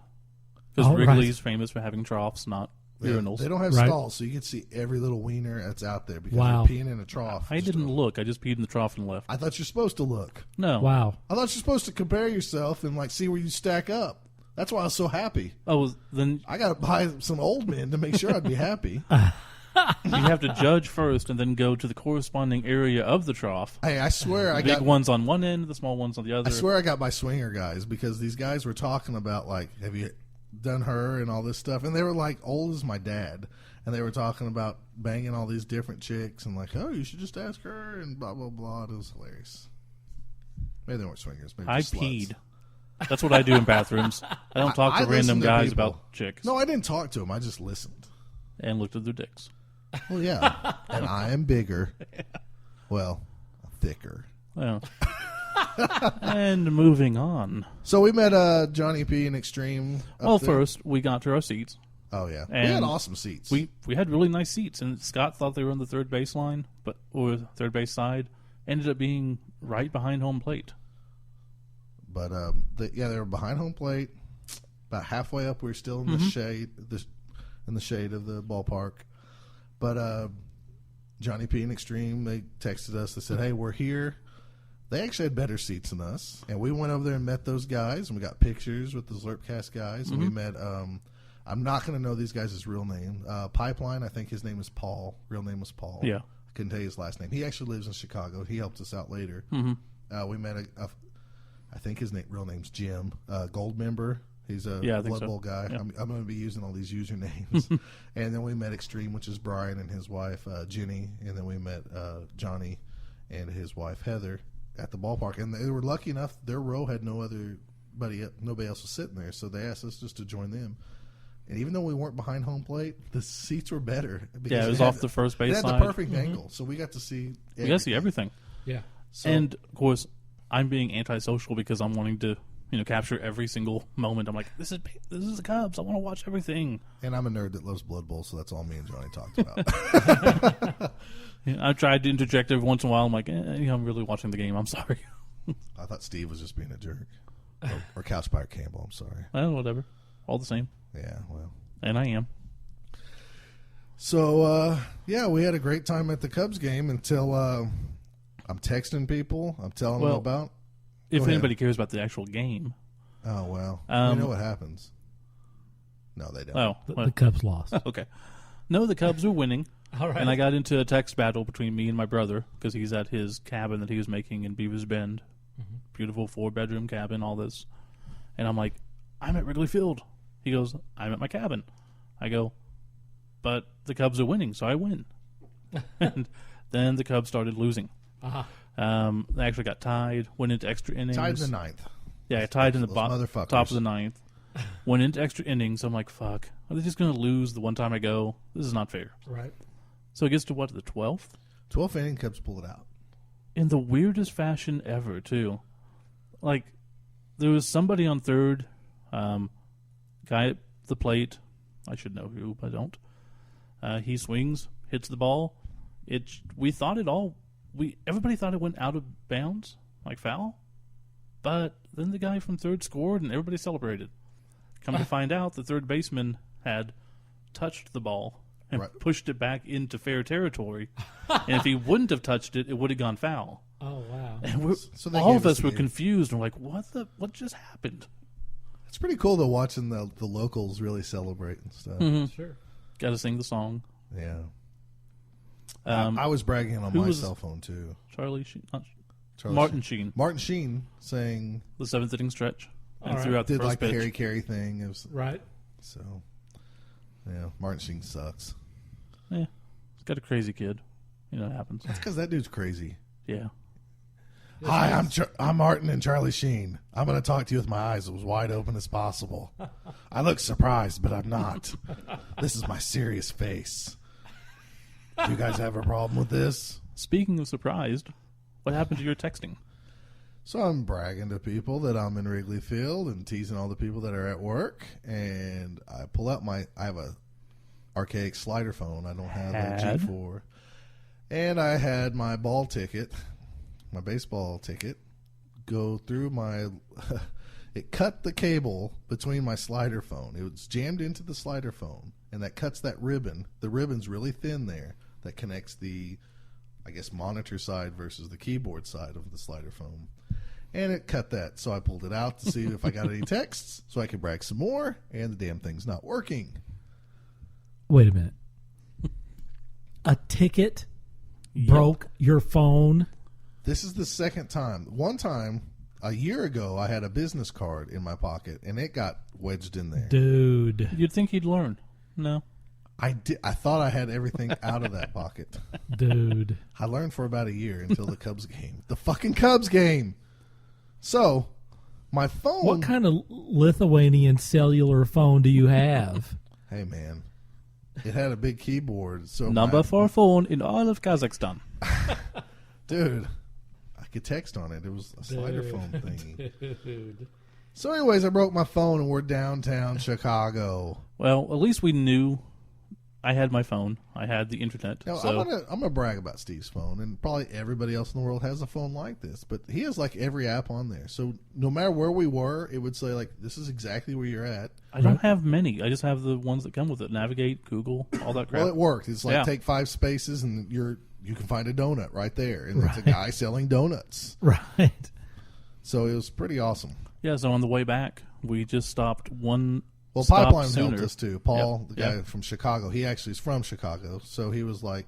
because All right. Wrigley's famous for having troughs, not urinals. They don't have Right. stalls, so you can see every little wiener that's out there because Wow. you're peeing in a trough. I didn't look. I just peed in the trough and left. I thought you're supposed to look. No. Wow. I thought you're supposed to compare yourself and like see where you stack up. That's why I was so happy. Oh, then I got to buy some old men to make sure I'd be happy. you have to judge first and then go to the corresponding area of the trough. Hey, I swear I The big got ones on one end, the small ones on the other. I swear I got my swinger guys because these guys were talking about like, have you done her and all this stuff, and they were like old as my dad, and they were talking about banging all these different chicks and like, oh, you should just ask her and blah blah blah. It was hilarious. Maybe they weren't swingers. Maybe I just sluts. peed. That's what I do in bathrooms. I don't talk I to random listen to guys people. about chicks No, I didn't talk to them. I just listened. and looked at their dicks. Well, yeah, and I am bigger. Well, thicker. Well, and moving on. So we met Johnny P in Extreme. up Well, there. first we got to our seats. Oh yeah, we and had awesome seats. We had really nice seats, and Scott thought they were on the third base line, or third base side. Ended up being right behind home plate. But they were behind home plate. About halfway up, we were still in the shade, in the shade of the ballpark. But Johnny P and Extreme, they texted us. They said, "Hey, we're here." They actually had better seats than us, and we went over there and met those guys, and we got pictures with the Zlurpcast guys, and we met. I'm not going to know these guys' real name. Pipeline, I think his name is Paul. Real name was Paul. Yeah. I couldn't tell you his last name. He actually lives in Chicago. He helped us out later. We met I think his real name's Jim, Gold member. He's a Yeah, I think Blood so. Bowl guy. Yeah. I'm going to be using all these usernames. And then we met Extreme, which is Brian and his wife, Jenny. And then we met Johnny and his wife, Heather, at the ballpark. And they were lucky enough, their row had nobody else was sitting there. So they asked us just to join them. And even though we weren't behind home plate, the seats were better. Yeah, it was off the first base They had side. the perfect angle. So we got to see You got to see everything. Yeah. So, And of course, I'm being antisocial because I'm wanting to, capture every single moment. I'm like, this is the Cubs. I want to watch everything. and I'm a nerd that loves Blood Bowl, so that's all me and Johnny talked about. I tried to interject every once in a while. I'm like, I'm really watching the game. I'm sorry. I thought Steve was just being a jerk. Or Couch Pirate Campbell, I'm sorry. Well, whatever. All the same. Yeah, well. And I am. So, we had a great time at the Cubs game until I'm texting people. I'm telling them about. If Go ahead. anybody cares about the actual game. Oh, well. We know what happens. No, they don't. Oh, The Cubs lost. okay. No, the Cubs were winning. All right. And I got into a text battle between me and my brother because he's at his cabin that he was making in Beaver's Bend. Beautiful 4-bedroom cabin, all this. And I'm like, I'm at Wrigley Field. He goes, I'm at my cabin. I go, but the Cubs are winning, so I win. And then the Cubs started losing. They actually got tied, went into extra innings. Tied in the ninth. Yeah, tied in the Those top motherfuckers. of the ninth. Went into extra innings. I'm like, fuck. Are they just going to lose the one time I go? This is not fair. Right. So it gets to what, the 12th? 12th inning, Cubs pull it out. In the weirdest fashion ever, too. Like, there was somebody on third, guy at the plate. I should know who, but I don't. He swings, hits the ball. Everybody thought it went out of bounds, like foul. But then the guy from third scored, and everybody celebrated. Come to find out, the third baseman had touched the ball and Right. pushed it back into fair territory. And if he wouldn't have touched it, it would have gone foul. Oh, wow. And So they all gave of us the were game. confused. We're like, what just happened? It's pretty cool, though, watching the locals really celebrate and stuff. Sure. Got to sing the song. Yeah. Um, I was bragging on who my was- cell phone, too. Charlie Sheen, Charlie Martin Sheen, Martin Sheen saying, the 7th inning stretch, and All right. threw out the did first like the pitch. Harry Carey thing. It was, Right. so, yeah, Martin Sheen sucks. Yeah, he's got a crazy kid. You know what happens. That's because that dude's crazy. Yeah. Hi, I'm Martin and Charlie Sheen. I'm going to talk to you with my eyes as wide open as possible. I look surprised, but I'm not. This is my serious face. Do you guys have a problem with this? Speaking of surprised, what happened to your texting? So I'm bragging to people that I'm in Wrigley Field and teasing all the people that are at work. And I pull out I have a archaic slider phone. I don't have a G4. And I had my ball ticket, my baseball ticket, go through it cut the cable between my slider phone. It was jammed into the slider phone. and that cuts that ribbon. The ribbon's really thin there that connects the, I guess, monitor side versus the keyboard side of the slider foam. And it cut that, so I pulled it out to see if I got any texts so I could brag some more, and the damn thing's not working. Wait a minute. A ticket broke your phone? This is the second time. One time, a year ago, I had a business card in my pocket, and it got wedged in there. Dude. You'd think he'd learn. No. I thought I had everything out of that pocket. Dude. I learned for about a year until the Cubs game. The fucking Cubs game! So, my phone... What kind of Lithuanian cellular phone do you have? Hey, man. It had a big keyboard. So Number 4 phone in all of Kazakhstan. Dude, I could text on it. It was a slider phone thingy. Dude. So anyways, I broke my phone and we're downtown Chicago. Well, at least we knew I had my phone. I had the internet. Now, so I'm gonna brag about Steve's phone, and probably everybody else in the world has a phone like this, but he has like every app on there. So no matter where we were, it would say like, this is exactly where you're at. I don't have many. I just have the ones that come with it. Navigate, Google, all that crap. Well, it worked. It's like Yeah. take 5 spaces and you can find a donut right there, and it's a guy selling donuts. Right. So it was pretty awesome. Yeah, so on the way back, we just stopped one Well, stop Pipeline sooner. helped us too. Paul, Yep, the guy yep. from Chicago, he actually is from Chicago, so he was like,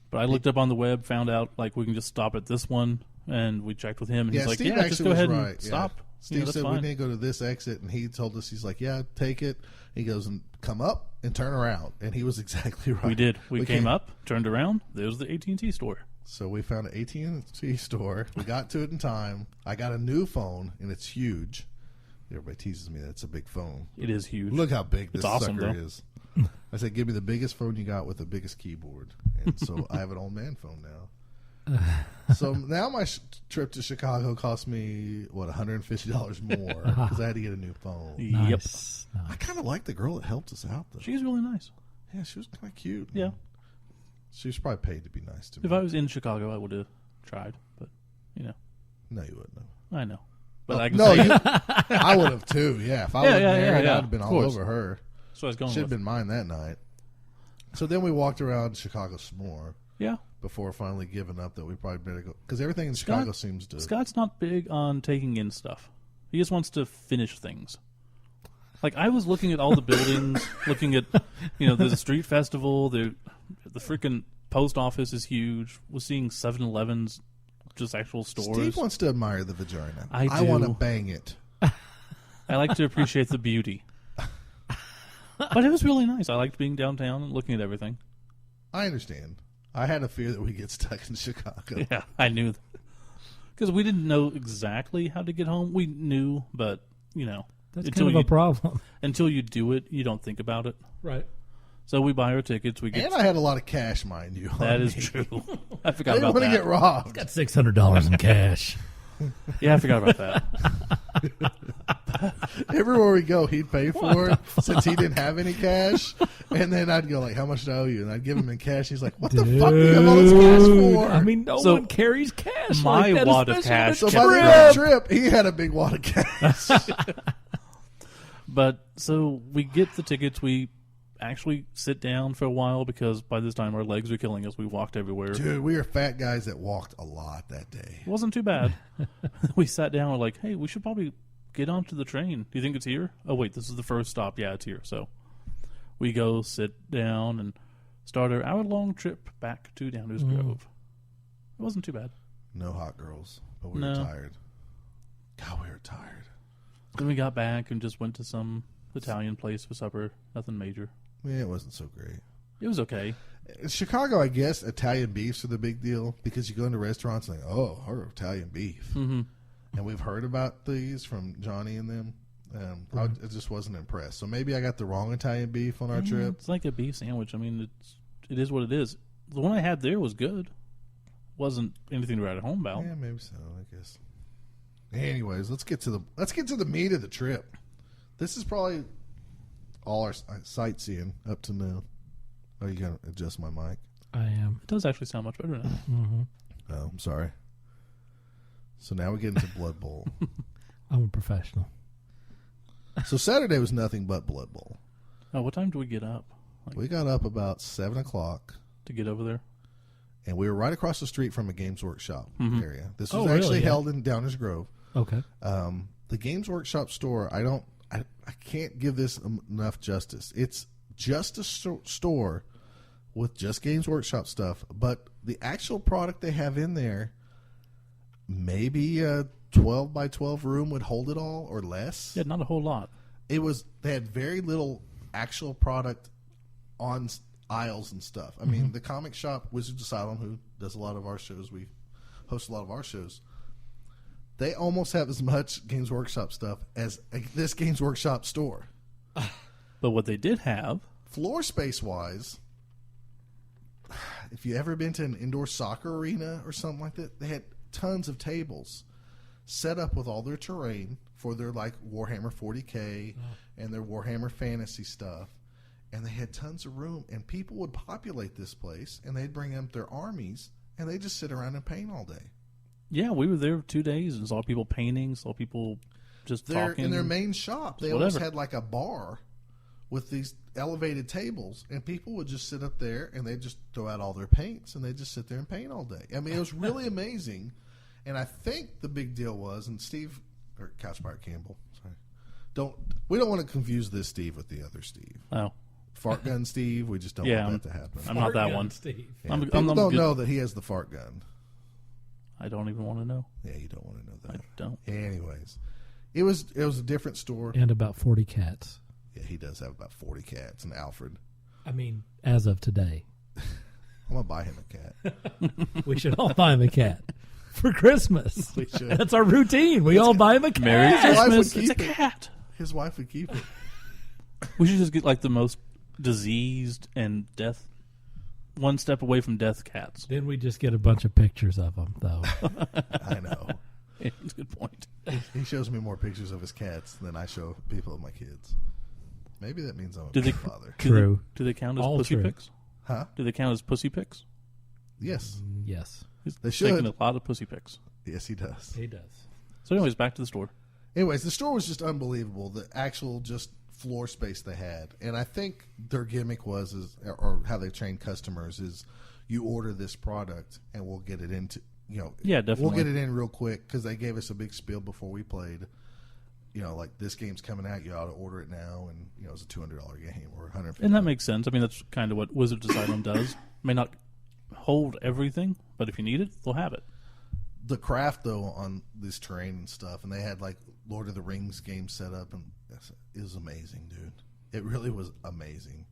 But I looked up on the web, found out like we can just stop at this one, and we checked with him, and yeah, he's like, Steve "Yeah, actually just go was ahead right. and stop." Yeah. You know, Steve that's said fine. we need to go to this exit, and he told us, he's like, yeah, take it. He goes, and come up and turn around, and he was exactly right. We did. We came up, turned around. There's the AT&T store. So we found an AT&T store. We got to it in time. I got a new phone, and it's huge. Everybody teases me that it's a big phone. It is huge. Look how big this It's awesome, sucker though. is. I said, give me the biggest phone you got with the biggest keyboard. And so I have an old man phone now. So now my trip to Chicago cost me, what, $150 more because I had to get a new phone. Yep. Nice. I kind of like the girl that helped us out, though. She's really nice. Yeah, she was kind of cute. Yeah. She was probably paid to be nice to me. If I was in Chicago, I would have tried, but No, you wouldn't have. I know. But I can No, say I would have too, yeah. If I Yeah, was yeah, married, yeah, I'd have been of all course. over her. so I was going Should have with. been mine that night. So then we walked around Chicago some more Yeah. before finally giving up that we probably better go. Because everything in Chicago seems to... Scott's not big on taking in stuff. He just wants to finish things. Like, I was looking at all the buildings, looking at, there's a street festival, the freaking post office is huge. Was seeing 7-Elevens, just actual stores. Steve wants to admire the vagina. I want to do. bang it. I like to appreciate the beauty. But it was really nice. I liked being downtown and looking at everything. I understand. I had a fear that we get stuck in Chicago. Yeah, I knew. Because we didn't know exactly how to get home. We knew, but, That's until kind of a problem. until you do it, you don't think about it. Right. So we buy our tickets. We get And I had a lot of cash, mind you. that on is me. true. I I forgot didn't about want to that. get robbed. Got $600 in cash. Yeah, I forgot about that. Everywhere we go, he'd pay for it since he didn't have any cash. And then I'd go like, how much do I owe you? And I'd give him in cash. He's like, what the fuck do you have all this cash for? I mean, no So, one carries cash. my like that, wad of especially cash on a so by the end of the trip, he had a big wad of cash. But so we get the tickets. We actually sit down for a while because by this time our legs were killing us. We walked everywhere. Dude, we were fat guys that walked a lot that day. It wasn't too bad. We sat down. We're like, hey, we should probably get onto the train. Do you think it's here? Oh, wait, this is the first stop. Yeah, it's here. So we go sit down and start our hour-long trip back to Downers Grove. It wasn't too bad. No hot girls, but we No. were tired. God, we were tired. Then we got back and just went to some Italian place for supper. Nothing major. Yeah, it wasn't so great. It was okay. In Chicago, I guess Italian beefs are the big deal because you go into restaurants and like, oh, her Italian beef. Mm-hmm. And we've heard about these from Johnny and them. I just wasn't impressed. So maybe I got the wrong Italian beef on our trip. It's like a beef sandwich. I mean, it is what it is. The one I had there was good. Wasn't anything to write at home about. Yeah, maybe so. I guess. Anyways, let's get to the meat of the trip. This is probably all our sightseeing up to now. Oh, you gotta adjust my mic. I am. It does actually sound much better now. Mm-hmm. Oh, I'm sorry. So now we get into Blood Bowl. I'm a professional. So Saturday was nothing but Blood Bowl. Oh, what time do we get up? We got up about 7 o'clock. To get over there? And we were right across the street from a Games Workshop area. This was really? actually Yeah. held in Downers Grove. Okay. The Games Workshop store, I can't give this enough justice. It's just a store with just Games Workshop stuff, but the actual product they have in there, maybe a 12 by 12 room would hold it all or less. Yeah, not a whole lot. They had very little actual product on aisles and stuff. I mean, the comic shop, Wizards Asylum, who does a lot of our shows, we host a lot of our shows, they almost have as much Games Workshop stuff as this Games Workshop store. But what they did have, Floor space wise, if you ever been to an indoor soccer arena or something like that, they had tons of tables set up with all their terrain for their like Warhammer 40K and their Warhammer Fantasy stuff. And they had tons of room, and people would populate this place, and they'd bring up their armies, and they'd just sit around and paint all day. yeah, we were there 2 days and saw people painting, saw people just talking. In their main shop, they Whatever. almost had like a bar with these elevated tables, and people would just sit up there, and they'd just throw out all their paints, and they'd just sit there and paint all day. I mean, it was really amazing. And I think the big deal was, and Steve, or Couch Pirate Campbell, sorry, we don't want to confuse this Steve with the other Steve. Oh. Fart gun Steve, we just don't Yeah, want that to happen. I'm not that Fart gun, one. Steve. Yeah, I'm people don't good. know that he has the fart gun. I don't even want to know. Yeah, you don't want to know I that. don't. Anyways, it was a different store. And about 40 cats. Yeah, he does have about 40 cats, and Alfred. I mean, as of today. I'm gonna buy him a cat. We should all buy him a cat for Christmas. We should. That's our routine. We all buy him a cat. Merry His wife would Christmas. It's a keep it. cat. His wife would keep it. We should just get like the most diseased and death, one step away from death cats. Then we just get a bunch of pictures of them, though. I know. It's a good point. He shows me more pictures of his cats than I show people of my kids. Maybe that means I'm a Do they- good father. True. Do they count as All pussy true. pics? Huh? Do they count as pussy pics? Yes. Yes, He's They taking should. a lot of pussy pics. Yes, he does. he does. So, anyways, back to the store. Anyways, the store was just unbelievable. The actual just floor space they had, and I think their gimmick was, or how they train customers is, you order this product and we'll get it into, Yeah, definitely. we'll get it in real quick because they gave us a big spiel before we played. Like this game's coming out, you ought to order it now, and it's a $200 game or $150. And that makes sense. I mean, that's kind of what Wizards Asylum does. May not hold everything, but if you need it, they'll have it. The craft though on this terrain and stuff, and they had like Lord of the Rings game set up, and it was amazing, dude. It really was amazing.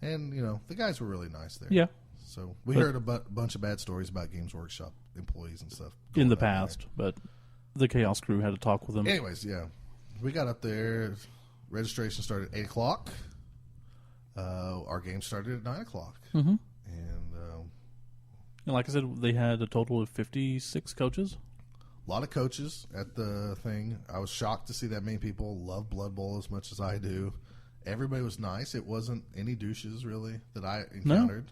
And the guys were really nice there. Yeah, So we heard a bunch of bad stories about Games Workshop employees and stuff in the going on past, but the Chaos Crew had to talk with them. there. Anyways, yeah, we got up there. Registration started at 8 o'clock. Our game started at 9 o'clock, Mm-hmm. and And like I said, they had a total of 56 coaches. a lot of coaches at the thing. I was shocked to see that many people love Blood Bowl as much as I do. Everybody was nice. It wasn't any douches really that I encountered.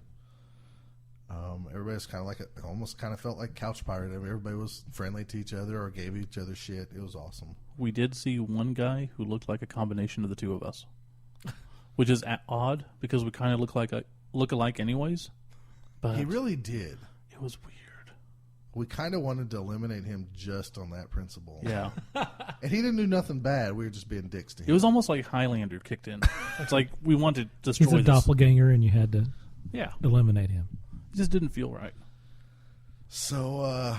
Everybody was kind of like almost kind of felt like Couch Pirate. Everybody was friendly to each other or gave each other shit. It was awesome. We did see one guy who looked like a combination of the two of us, which is odd because we kind of look alike anyways. But He really did. it was weird. We kind of wanted to eliminate him just on that principle. Yeah, And he didn't do nothing bad. We were just being dicks to him. it was almost like Highlander kicked in. It's like we wanted to destroy He's a this. doppelganger, and you had to Yeah, eliminate him. it just didn't feel right. So,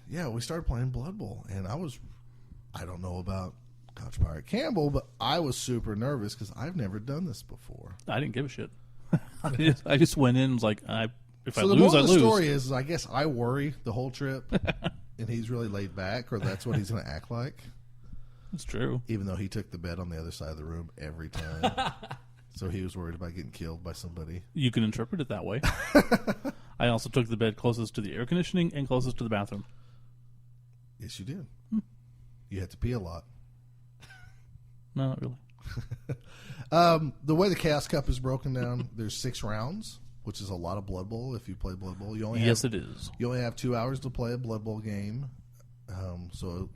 we started playing Blood Bowl. And I don't know about Couch Pirate Campbell, but I was super nervous because I've never done this before. I didn't give a shit. I just went in and was like, if I So the lose, moral I of the lose. story is, I guess I worry the whole trip, and he's really laid back, or that's what he's going to act like, It's true. even though he took the bed on the other side of the room every time. So he was worried about getting killed by somebody. You can interpret it that way. I also took the bed closest to the air conditioning and closest to the bathroom. Yes, you did. You had to pee a lot. No, not really. The way the Chaos Cup is broken down, there's 6 rounds, which is a lot of Blood Bowl. If you play Blood Bowl, you only Yes, have, it is. you only have 2 hours to play a Blood Bowl game. So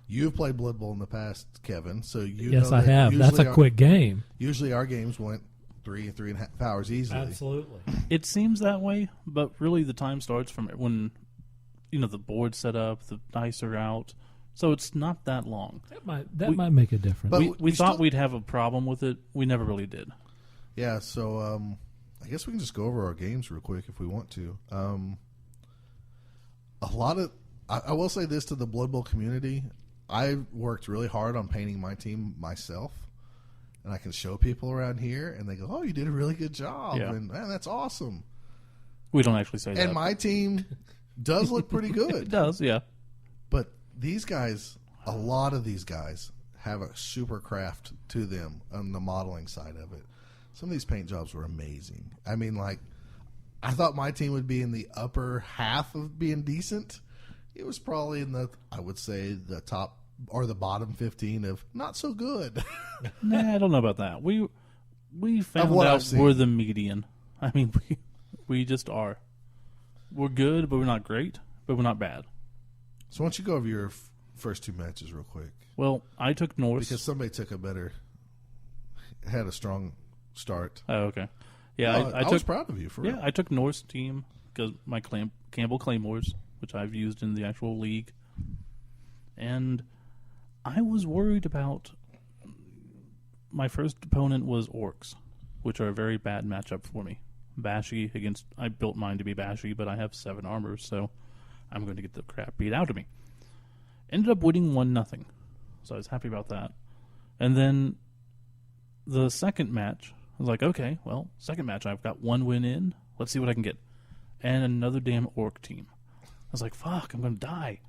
you've played Blood Bowl in the past, Kevin. So Yes, I have. That's a quick game. Usually our games went 3.5 hours easily. Absolutely. It seems that way, but really the time starts from when the board's set up, the dice are out, so it's not that long. That might make a difference. But We thought we'd have a problem with it. We never really did. Yeah, so I guess we can just go over our games real quick if we want to. I will say this to the Blood Bowl community. I worked really hard on painting my team myself, and I can show people around here, and they go, "Oh, you did a really good job," Yeah. and man, that's awesome. We don't actually say that. And my team does look pretty It good, does, yeah. but these guys, a lot of these guys, have a super craft to them on the modeling side of it. Some of these paint jobs were amazing. I mean, like, I thought my team would be in the upper half of being decent. It was probably in I would say, the top or the bottom 15 of not so good. Nah, I don't know about that. We found what I've out seen. we're the median. I mean, we just are. We're good, but we're not great, but we're not bad. So why don't you go over your first two matches real quick? Well, I took Norse. Because somebody had a strong start. Oh, okay. Yeah, I was proud of you, for real. Yeah, I took Norse team because my Campbell Claymores, which I've used in the actual league. And I was worried about my first opponent was Orcs, which are a very bad matchup for me. Bashy against, I built mine to be Bashy, but I have 7 armors, so I'm going to get the crap beat out of me. Ended up winning 1-0, so I was happy about that. And then the second match, I was like, okay, well, second match, I've got 1 win in. Let's see what I can get. And another damn Orc team. I was like, fuck, I'm going to die.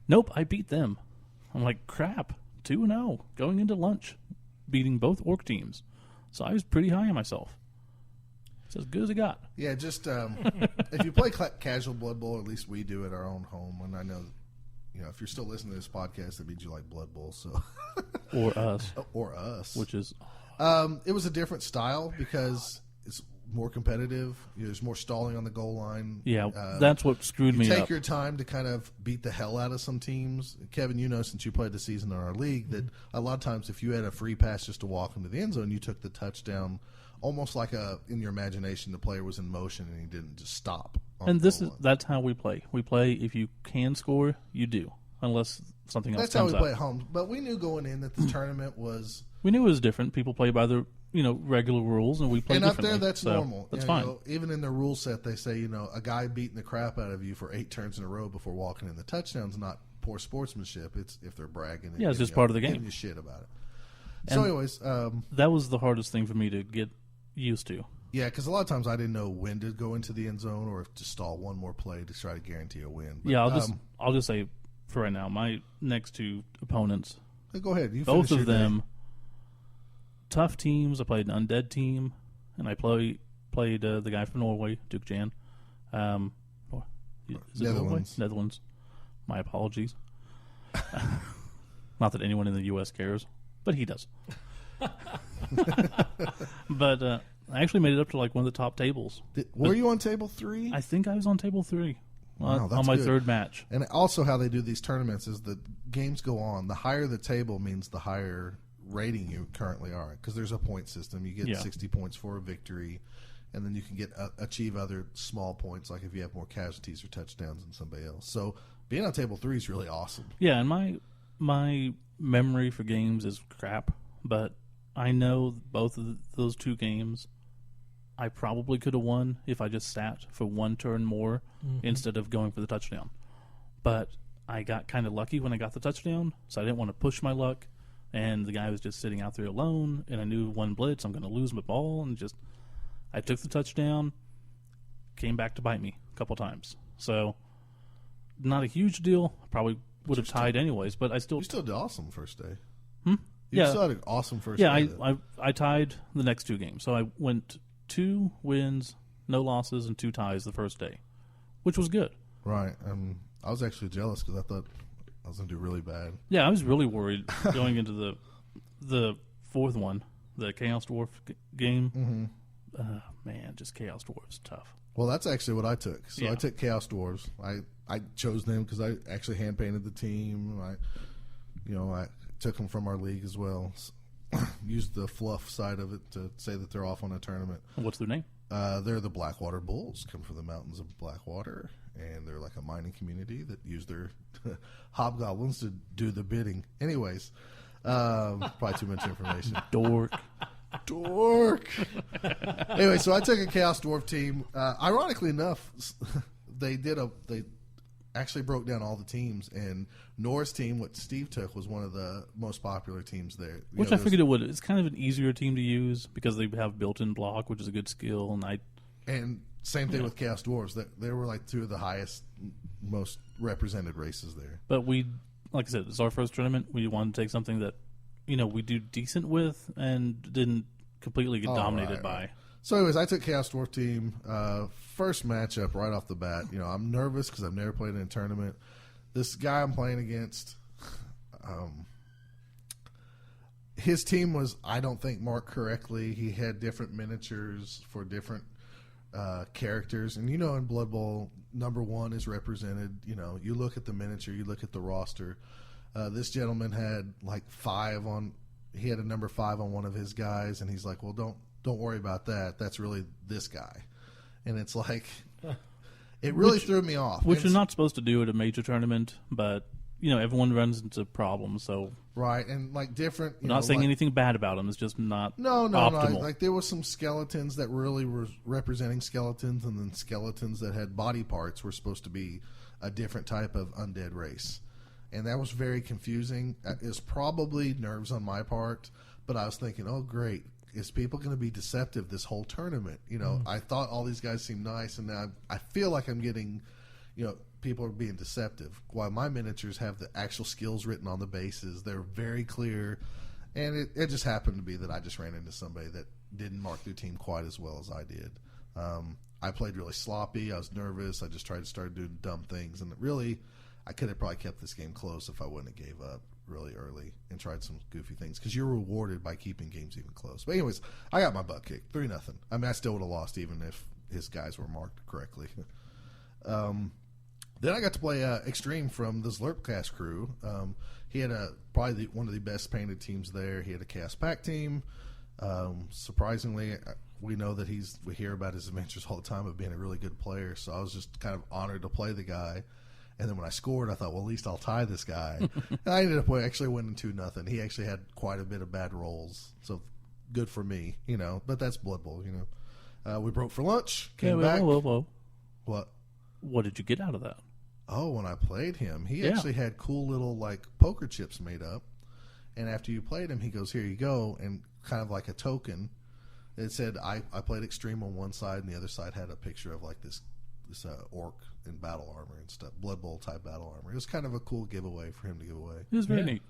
Nope, I beat them. I'm like, crap, 2-0, going into lunch, beating both Orc teams. So I was pretty high on myself. It's as good as it got. Yeah, just if you play casual Blood Bowl, at least we do at our own home. And I know, if you're still listening to this podcast, that means you like Blood Bowl. So, Or us. or us, Which is, it was a different style because it's more competitive. There's more stalling on the goal line. yeah, that's what screwed me Take up. your time to kind of beat the hell out of some teams. Kevin, since you played the season in our league, that a lot of times if you had a free pass just to walk into the end zone, you took the touchdown almost like in your imagination, the player was in motion and he didn't just stop. And that's how we play. We play, if you can score, you do. Unless something else That's how we comes play up. at home. But we knew going in that the tournament was... We knew it was different. People play by the regular rules, and we play And up differently. there, that's So normal. That's fine. Even in their rule set, they say, a guy beating the crap out of you for 8 turns in a row before walking in the touchdown's not poor sportsmanship. It's if they're bragging. And Yeah, it's just part of the game. Giving you shit about it. And so anyways... that was the hardest thing for me to get used to. yeah, because a lot of times I didn't know when to go into the end zone or if to stall one more play to try to guarantee a win. But, Yeah, I'll just say for right now, my next 2 opponents, go ahead. You both finish your of them, tough teams. I played an undead team, and I played the guy from Norway, Duke Jan. Is it Netherlands. Norway? Netherlands. My apologies. Not that anyone in the U.S. cares, but he does. But I actually made it up to like one of the top tables. Were you on table 3? I think I was on table 3 Wow, on that's my good. third match. And also how they do these tournaments is the games go on. The higher the table means the higher rating you currently are, because there's a point system. You get 60 points for a victory, and then you can achieve other small points, like if you have more casualties or touchdowns than somebody else. So being on table 3 is really awesome. Yeah, and my memory for games is crap, but I know both of those 2 games I probably could have won if I just sat for 1 turn more instead of going for the touchdown. But I got kind of lucky when I got the touchdown, so I didn't want to push my luck. And the guy was just sitting out there alone, and I knew 1 blitz, I'm going to lose my ball, and I took the touchdown, came back to bite me a couple times. So, not a huge deal. Probably would have tied anyways, but I still... You still did awesome first day. Hmm? You Yeah. still had an awesome first Yeah, day. I tied the next 2 games. So I went 2 wins, no losses, and 2 ties the first day, which was good. Right. I was actually jealous because I thought I was going to do really bad. Yeah, I was really worried going into the 4th one, the Chaos Dwarf game. Mm-hmm. Man, just Chaos Dwarf's tough. Well, that's actually what I took. So Yeah. I took Chaos Dwarves. I chose them because I actually hand painted the team. I took them from our league as well. use the fluff side of it to say that they're off on a tournament. What's their name? They're the Blackwater Bulls, come from the mountains of Blackwater, and they're like a mining community that use their hobgoblins to do the bidding. Anyways, probably too much information. Dork. Anyway, so I took a Chaos Dwarf team. Ironically enough, they actually broke down all the teams, and Nora's team, what Steve took, was one of the most popular teams there. Which I figured it would. It's kind of an easier team to use because they have built-in block, which is a good skill. And same thing with Chaos Dwarves. They were like two of the highest, most represented races there. But we, like I said, it's our first tournament. We wanted to take something that, we do decent with and didn't completely get dominated by. So anyways, I took Chaos Dwarf team. First matchup right off the bat. I'm nervous because I've never played in a tournament. This guy I'm playing against, his team was, I don't think, marked correctly. He had different miniatures for different characters. And in Blood Bowl, number 1 is represented. You look at the miniature, you look at the roster. This gentleman had like 5 on. He had a number 5 on one of his guys, and he's like, "Well, don't worry about that. That's really this guy." And it's like, it really threw me off. Which you're not supposed to do at a major tournament, but everyone runs into problems. So right, and like different. I'm not saying anything bad about them. It's just not optimal. No. Like there was some skeletons that really were representing skeletons, and then skeletons that had body parts were supposed to be a different type of undead race. And that was very confusing. It's probably nerves on my part, but I was thinking, oh, great. Is people going to be deceptive this whole tournament? I thought all these guys seemed nice, and now I feel like I'm getting, people are being deceptive. While my miniatures have the actual skills written on the bases, they're very clear. And it just happened to be that I just ran into somebody that didn't mark their team quite as well as I did. I played really sloppy. I was nervous. I just tried to start doing dumb things, and really, I could have probably kept this game close if I wouldn't have gave up really early and tried some goofy things, because you're rewarded by keeping games even close. But anyways, I got my butt kicked 3-0. I mean, I still would have lost even if his guys were marked correctly. Then I got to play Extreme from the Slurpcast crew. He had probably one of the best painted teams there. He had a Chaos Pack team. Surprisingly, we know that we hear about his adventures all the time of being a really good player. So I was just kind of honored to play the guy. And then when I scored, I thought, well, at least I'll tie this guy. And I ended up actually winning 2-0. He actually had quite a bit of bad rolls, so good for me, But that's Blood Bowl, We broke for lunch, came back. Whoa. What? What did you get out of that? Oh, when I played him, he actually had cool little like poker chips made up. And after you played him, he goes, "Here you go," and kind of like a token. It said I played Extreme on one side, and the other side had a picture of like this orc in battle armor and stuff, Blood Bowl type battle armor. It was kind of a cool giveaway for him to give away. It was very neat.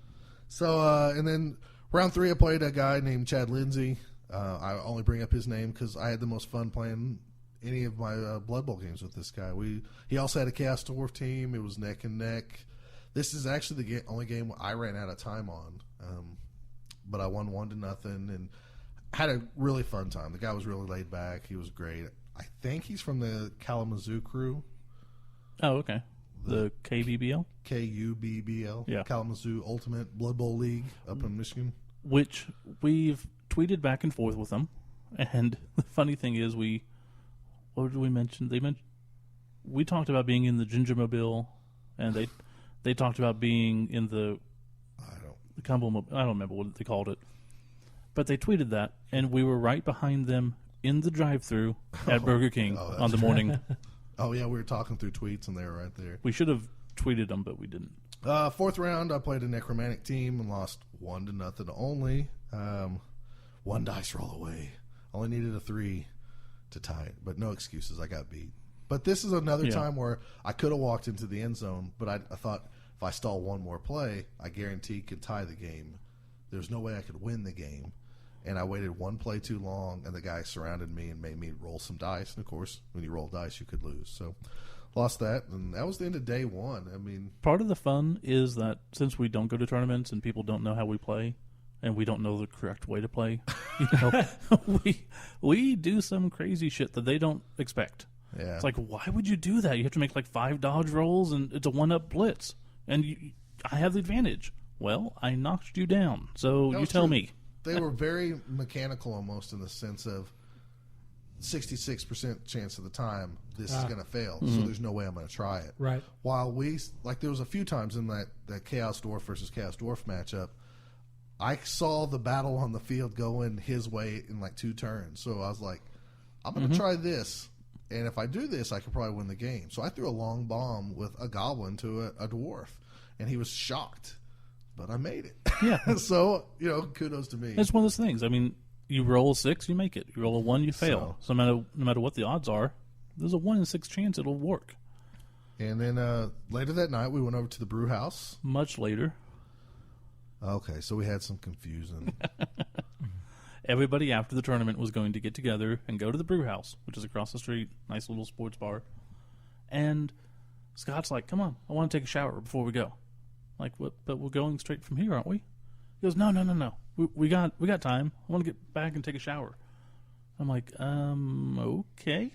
So, and then round 3, I played a guy named Chad Lindsay. I only bring up his name because I had the most fun playing any of my Blood Bowl games with this guy. He also had a Chaos Dwarf team. It was neck and neck. This is actually the only game I ran out of time on, but I won 1-0 and had a really fun time. The guy was really laid back. He was great. I think he's from the Kalamazoo crew. Oh, okay. The KBBL? KUBBL. Yeah. Kalamazoo Ultimate Blood Bowl League up in Michigan. Which we've tweeted back and forth with them. And the funny thing is what did we mention? We talked about being in the Gingermobile, and they talked about being in the Combo. I don't remember what they called it. But they tweeted that, and we were right behind them in the drive-thru at Burger King on the morning. Oh, yeah, we were talking through tweets, and they were right there. We should have tweeted them, but we didn't. 4th round, I played a Necromantic team and lost 1-0 only. 1 dice roll away. Only needed a 3 to tie it, but no excuses. I got beat. But this is another time where I could have walked into the end zone, but I thought if I stall one more play, I guaranteed could tie the game. There's no way I could win the game. And I waited one play too long, and the guy surrounded me and made me roll some dice. And, of course, when you roll dice, you could lose. So, lost that, and that was the end of day 1. I mean, part of the fun is that since we don't go to tournaments and people don't know how we play, and we don't know the correct way to play, we do some crazy shit that they don't expect. Yeah. It's like, why would you do that? You have to make like 5 dodge rolls, and it's a 1-up blitz, and I have the advantage. Well, I knocked you down, so you tell me. they were very mechanical almost in the sense of 66% chance of the time this is going to fail, so there's no way I'm going to try it. Right. While there was a few times in that Chaos Dwarf versus Chaos Dwarf matchup, I saw the battle on the field going his way in like 2 turns. So I was like, I'm going to try this. And if I do this, I could probably win the game. So I threw a long bomb with a goblin to a dwarf. And he was shocked. But I made it. Yeah. So, kudos to me. It's one of those things. I mean, you roll a 6, you make it. You roll a 1, you fail. So no matter what the odds are, there's a 1 in 6 chance it'll work. And then later that night, we went over to the brew house. Much later. Okay, so we had some confusion. Everybody after the tournament was going to get together and go to the brew house, which is across the street, nice little sports bar. And Scott's like, "Come on, I want to take a shower before we go." Like, what? But we're going straight from here, aren't we? He goes, No. We got time. I want to get back and take a shower. I'm like, okay.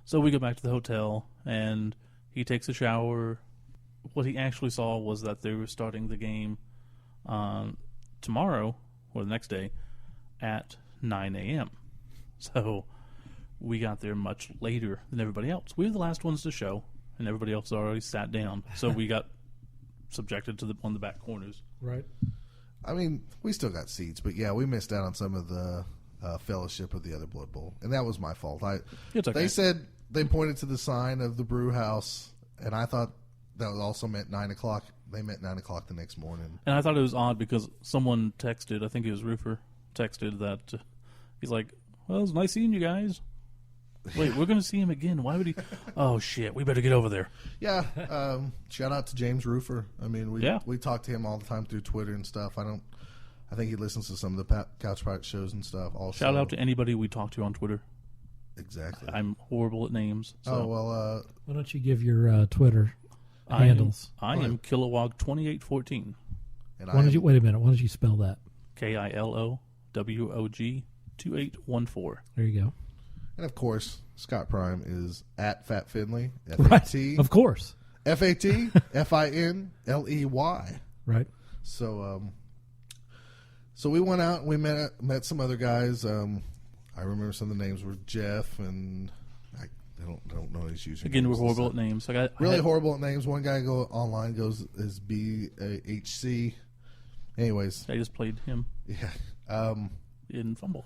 So we go back to the hotel, and he takes a shower. What he actually saw was that they were starting the game tomorrow, or the next day, at 9 a.m. So we got there much later than everybody else. We were the last ones to show, and everybody else already sat down. So we got subjected to on the back corners. Right. I mean, we still got seats, but yeah, we missed out on some of the fellowship of the other Blood Bowl, and that was my fault. It's okay. They said they pointed to the sign of the brew house, and I thought that was also meant 9 o'clock. They meant 9 o'clock the next morning. And I thought it was odd because someone texted, I think it was Roofer, texted that he's like, "Well, it was nice seeing you guys." Wait, we're going to see him again. Why would he? Oh, shit, we better get over there. Yeah, shout out to James Roofer. I mean, we talk to him all the time through Twitter and stuff. I think he listens to some of the Couch Pirate shows and stuff also. Shout out to anybody we talk to on Twitter. Exactly. I'm horrible at names. So. Oh, well. Why don't you give your Twitter handles? I am Kilowog2814. Wait a minute. Why don't you spell that? KILOWOG 2814. There you go. And of course, Scott Prime is at Fat Finley. Right. Of course. FATFINLEY. Right. So we went out and we met some other guys. I remember some of the names were Jeff and I don't know his usernames. Again, we're horrible at names. Horrible at names. One guy is BHC. Anyways, I just played him. Yeah. He didn't fumble.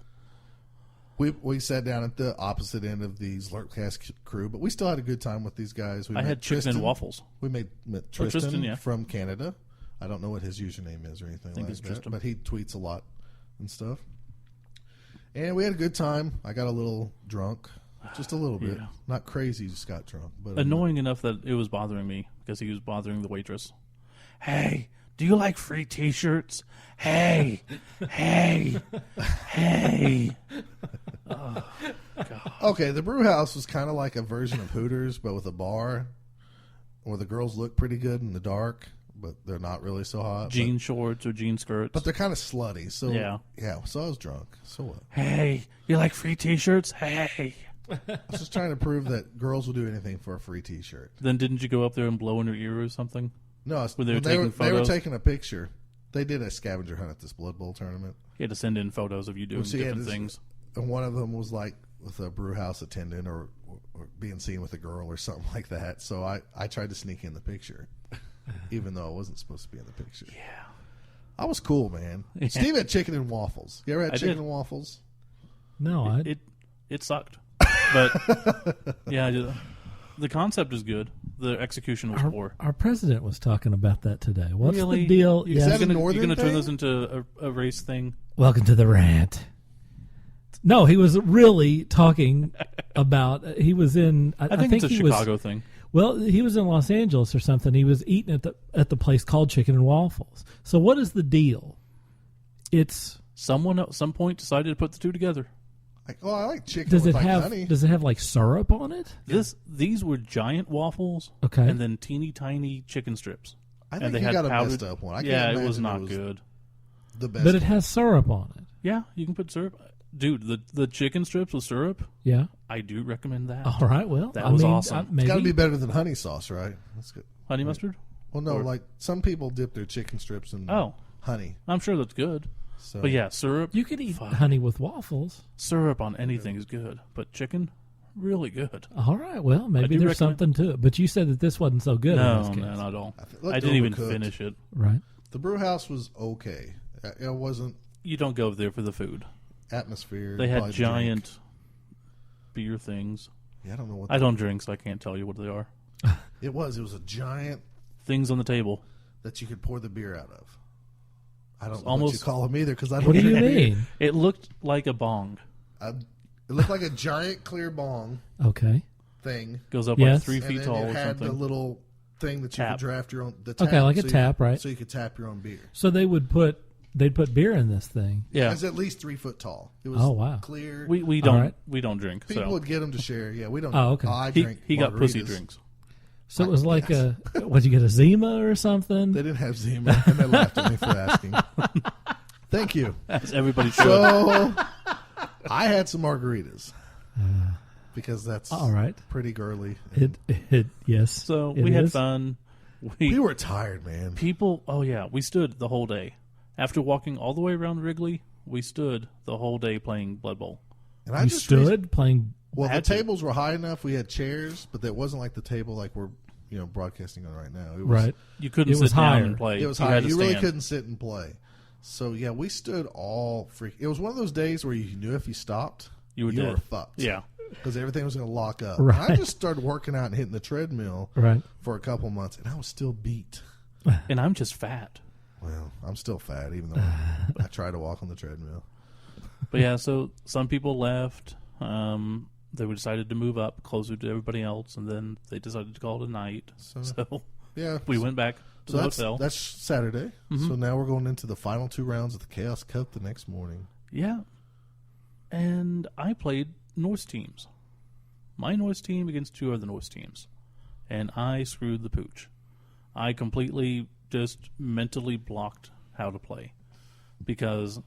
We sat down at the opposite end of the Zlerpcast crew, but we still had a good time with these guys. I had chicken and waffles. We met Tristan from Canada. I don't know what his username is or anything like that, Tristan. But he tweets a lot and stuff. And we had a good time. I got a little drunk, just a little bit. Not crazy, just got drunk. But annoying enough that it was bothering me because he was bothering the waitress. Hey, do you like free T-shirts? Hey. Oh, God. Okay, the brew house was kind of like a version of Hooters, but with a bar where the girls look pretty good in the dark, but they're not really so hot. Jean shorts or jean skirts. But they're kind of slutty. So yeah. So I was drunk. So what? Hey, you like free T-shirts? Hey. I was just trying to prove that girls will do anything for a free T-shirt. Then didn't you go up there and blow in her ear or something? No, they were taking a picture. They did a scavenger hunt at this Blood Bowl tournament. He had to send in photos of you doing different things. And one of them was like with a brew house attendant or being seen with a girl or something like that. So I tried to sneak in the picture, even though I wasn't supposed to be in the picture. Yeah. I was cool, man. Yeah. Steve had chicken and waffles. You ever had chicken and waffles? No, it sucked. But, yeah, the concept is good. The execution was poor. Our president was talking about that today. What's really? The deal? Is that you're going to turn this into a race thing? Welcome to the rant. No, he was really talking about. He was in. I think it's a Chicago thing. Well, he was in Los Angeles or something. He was eating at the place called Chicken and Waffles. So what is the deal? It's someone at some point decided to put the two together. I like chicken with honey. Does it have like syrup on it? These were giant waffles, okay, and then teeny tiny chicken strips. I think you got a messed up one. It was not good. The best, but it has syrup on it. Yeah, you can put syrup. Dude, the chicken strips with syrup. Yeah, I do recommend that. All right, well, that was awesome. It's got to be better than honey sauce, right? That's good. Honey mustard? Well, no, like some people dip their chicken strips in honey. I'm sure that's good. So, But yeah, syrup. You could eat Fuck. honey with waffles. Syrup on anything is good, but chicken, really good. All right, well, maybe do there's recommend- something to it. But you said that this wasn't so good. in No, this case. no, not at all. looked I didn't even overcooked. finish it. Right. The brew house was okay. It wasn't You don't go there for the food. atmosphere. They had probably the drink. giant beer things. Yeah, I don't know what I don't drink, so I can't tell you what they are. it was. It was a giant Things on the table. that you could pour the beer out of. I don't know almost- what you call them either because I don't What do you drink beer. mean? It looked like a bong. It looked like a giant clear bong Okay. thing. Goes up Yes. like 3 And feet then tall it or had the something. little thing that you Tap. could draft your own. The Okay, tap, like a so you tap, could- right. So you could tap your own beer. So they'd put beer in this thing. It Yeah, was at least 3 foot tall. It was Oh, wow. clear. we All don't right. we don't drink. People So would get them to share. Yeah, we don't. Oh, okay. I he drink. got pussy margaritas. drinks. So it was like a. What'd you get, a Zima or something? They didn't have Zima, and they laughed at me for asking. Thank you. As everybody should. So I had some margaritas because that's All right. pretty girly. Yes. So it we had is. fun. We were tired, man. People, oh yeah, we stood the whole day. After walking all the way around Wrigley, we stood the whole day playing Blood Bowl. And I You just stood playing. Well, the Had to. tables were high enough. We had chairs, but that wasn't like the table like we're broadcasting on right now. It was, Right. You couldn't It sit was down higher. and play. It was You high. had to You really stand. couldn't sit and play. So yeah, we stood all freak. It was one of those days where you knew if you stopped, You were dead. fucked. Yeah. because everything was going to lock up. Right. And I just started working out and hitting the treadmill Right. for a couple months, and I was still beat. And I'm just fat. Well, I'm still fat, even though I try to walk on the treadmill. But yeah, so some people left. They decided to move up closer to everybody else, and then they decided to call it a night. So Yeah, we went back to So the that's hotel. that's Saturday. Mhm. So now we're going into the final 2 rounds of the Chaos Cup the next morning. Yeah. And I played Norse teams. My Norse team against 2 other Norse teams. And I screwed the pooch. I completely just mentally blocked how to play. Because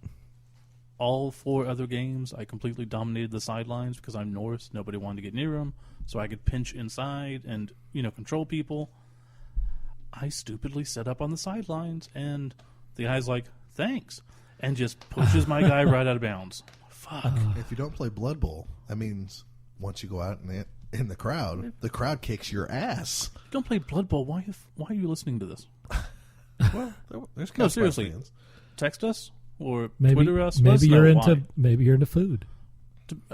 all 4 other games, I completely dominated the sidelines because I'm Norse. Nobody wanted to get near them. So I could pinch inside and, control people. I stupidly set up on the sidelines, and the guy's like, thanks, and just pushes my guy right out of bounds. Fuck. If you don't play Blood Bowl, that means once you go out in the crowd kicks your ass. Don't play Blood Bowl. Why are you listening to this? Well, there's No, Chaos seriously. fans. Text us or Maybe Twitter us. Let us maybe know you're why. into food.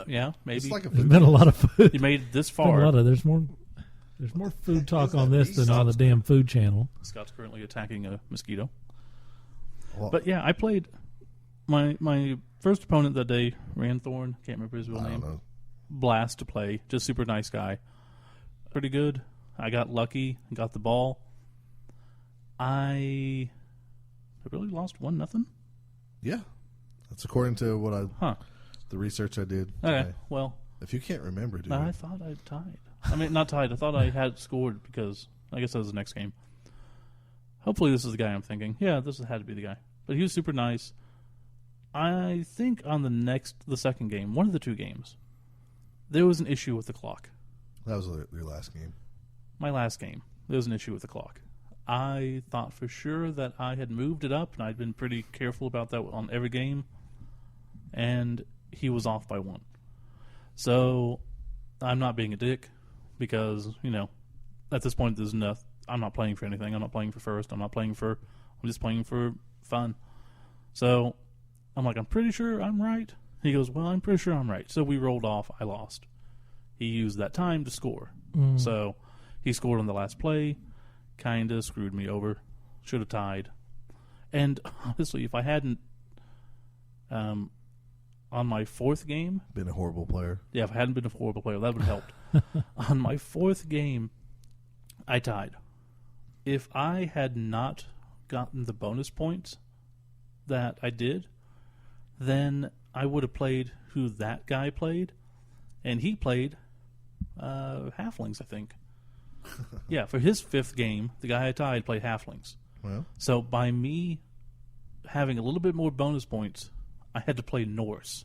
Yeah, maybe. It's like a There's food been a lot of food. You made it this Been a far. lot of there's more food talk Is on that this than on the Aesop's? damn food channel. Scott's currently attacking a mosquito. Well, But yeah, I played my first opponent that day, Ranthorn. Can't remember his real I don't name. know. Blast to play. Just super nice guy. Pretty good. I got lucky. Got the ball. I really lost 1-0. Yeah, that's according to what Huh. the research I did. Okay. Today. Well, If you can't remember, dude, I thought I tied. I mean, not tied. I thought I had scored because I guess that was the next game. Hopefully, this is the guy I'm thinking. Yeah, this had to be the guy. But he was super nice. I think on the second game, one of the 2 games, there was an issue with the clock. that was your last game. My last game, there was an issue with the clock. I thought for sure that I had moved it up, and I'd been pretty careful about that on every game, and he was off by 1. So I'm not being a dick because, at this point, there's enough. I'm not playing for anything. I'm not playing for first. I'm just playing for fun. So I'm like, I'm pretty sure I'm right. He goes, well, I'm pretty sure I'm right. So we rolled off. I lost. He used that time to score. So he scored on the last play. Kind of screwed me over. Should have tied. And honestly, if I hadn't, on my 4th game, Been a horrible player. if I hadn't been a horrible player, that would have helped. On my 4th game, I tied. If I had not gotten the bonus points that I did, then I would have played who that guy played, and he played halflings, I think. Yeah, for his 5th game, the guy I tied played halflings. Well, So by me having a little bit more bonus points, I had to play Norse.